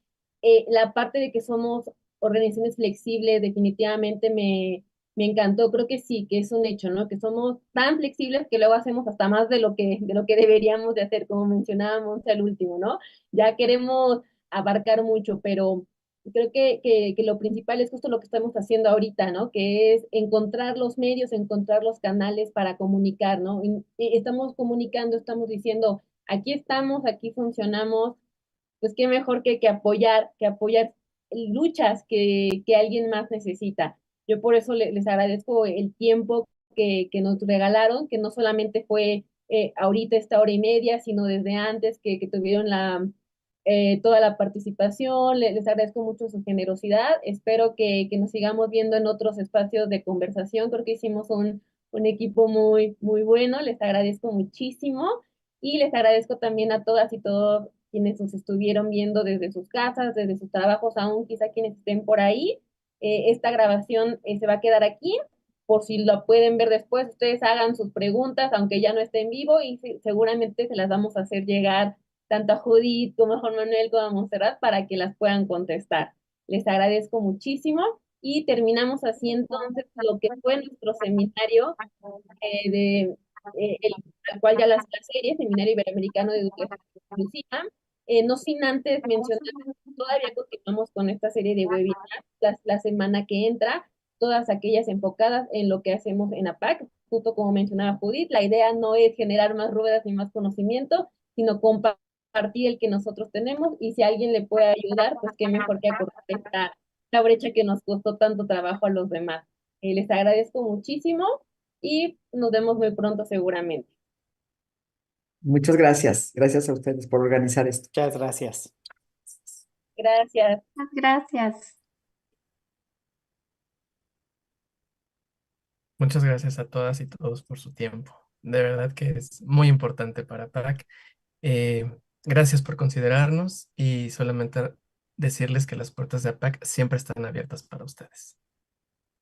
A: La parte de que somos organizaciones flexibles definitivamente me encantó, creo que sí, que es un hecho, ¿no? Que somos tan flexibles que luego hacemos hasta más de lo que deberíamos de hacer, como mencionábamos al último, ¿no? Ya queremos abarcar mucho, pero creo que lo principal es justo lo que estamos haciendo ahorita, ¿no? Que es encontrar los medios, encontrar los canales para comunicar, ¿no? Y estamos comunicando, estamos diciendo, aquí estamos, aquí funcionamos, pues qué mejor que apoyar luchas que alguien más necesita. Yo por eso les agradezco el tiempo que nos regalaron, que no solamente fue ahorita esta hora y media, sino desde antes que tuvieron toda la participación. Les agradezco mucho su generosidad. Espero que nos sigamos viendo en otros espacios de conversación. Creo que hicimos un equipo muy, muy bueno. Les agradezco muchísimo y les agradezco también a todas y todos quienes nos estuvieron viendo desde sus casas, desde sus trabajos, aún quizá quienes estén por ahí. Esta grabación se va a quedar aquí por si lo pueden ver después. Ustedes hagan sus preguntas, aunque ya no esté en vivo, y seguramente se las vamos a hacer llegar tanto a Judith como a Juan Manuel como a Montserrat para que las puedan contestar. Les agradezco muchísimo y terminamos así entonces lo que fue nuestro seminario al cual ya la serie, Seminario Iberoamericano de Educación Inclusiva. No sin antes mencionar, todavía continuamos con esta serie de webinars la semana que entra, todas aquellas enfocadas en lo que hacemos en APAC, justo como mencionaba Judith. La idea no es generar más ruedas ni más conocimiento, sino compartir el que nosotros tenemos, y si alguien le puede ayudar, pues qué mejor que acortar esta brecha que nos costó tanto trabajo a los demás. Les agradezco muchísimo y nos vemos muy pronto seguramente.
B: Muchas gracias. Gracias a ustedes por organizar esto.
C: Muchas gracias.
A: Gracias.
D: Gracias.
E: Muchas gracias a todas y todos por su tiempo. De verdad que es muy importante para PAC. Gracias por considerarnos y solamente decirles que las puertas de APAC siempre están abiertas para ustedes.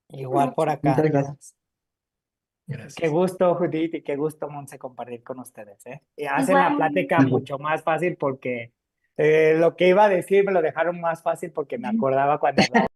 C: Igual por acá.
B: Muchas gracias.
C: Qué
E: Gracias.
C: gusto, Judith, y qué gusto, Monse, compartir con ustedes, ¿eh? Y hacen la plática mucho más fácil porque lo que iba a decir me lo dejaron más fácil porque me acordaba cuando hablaba.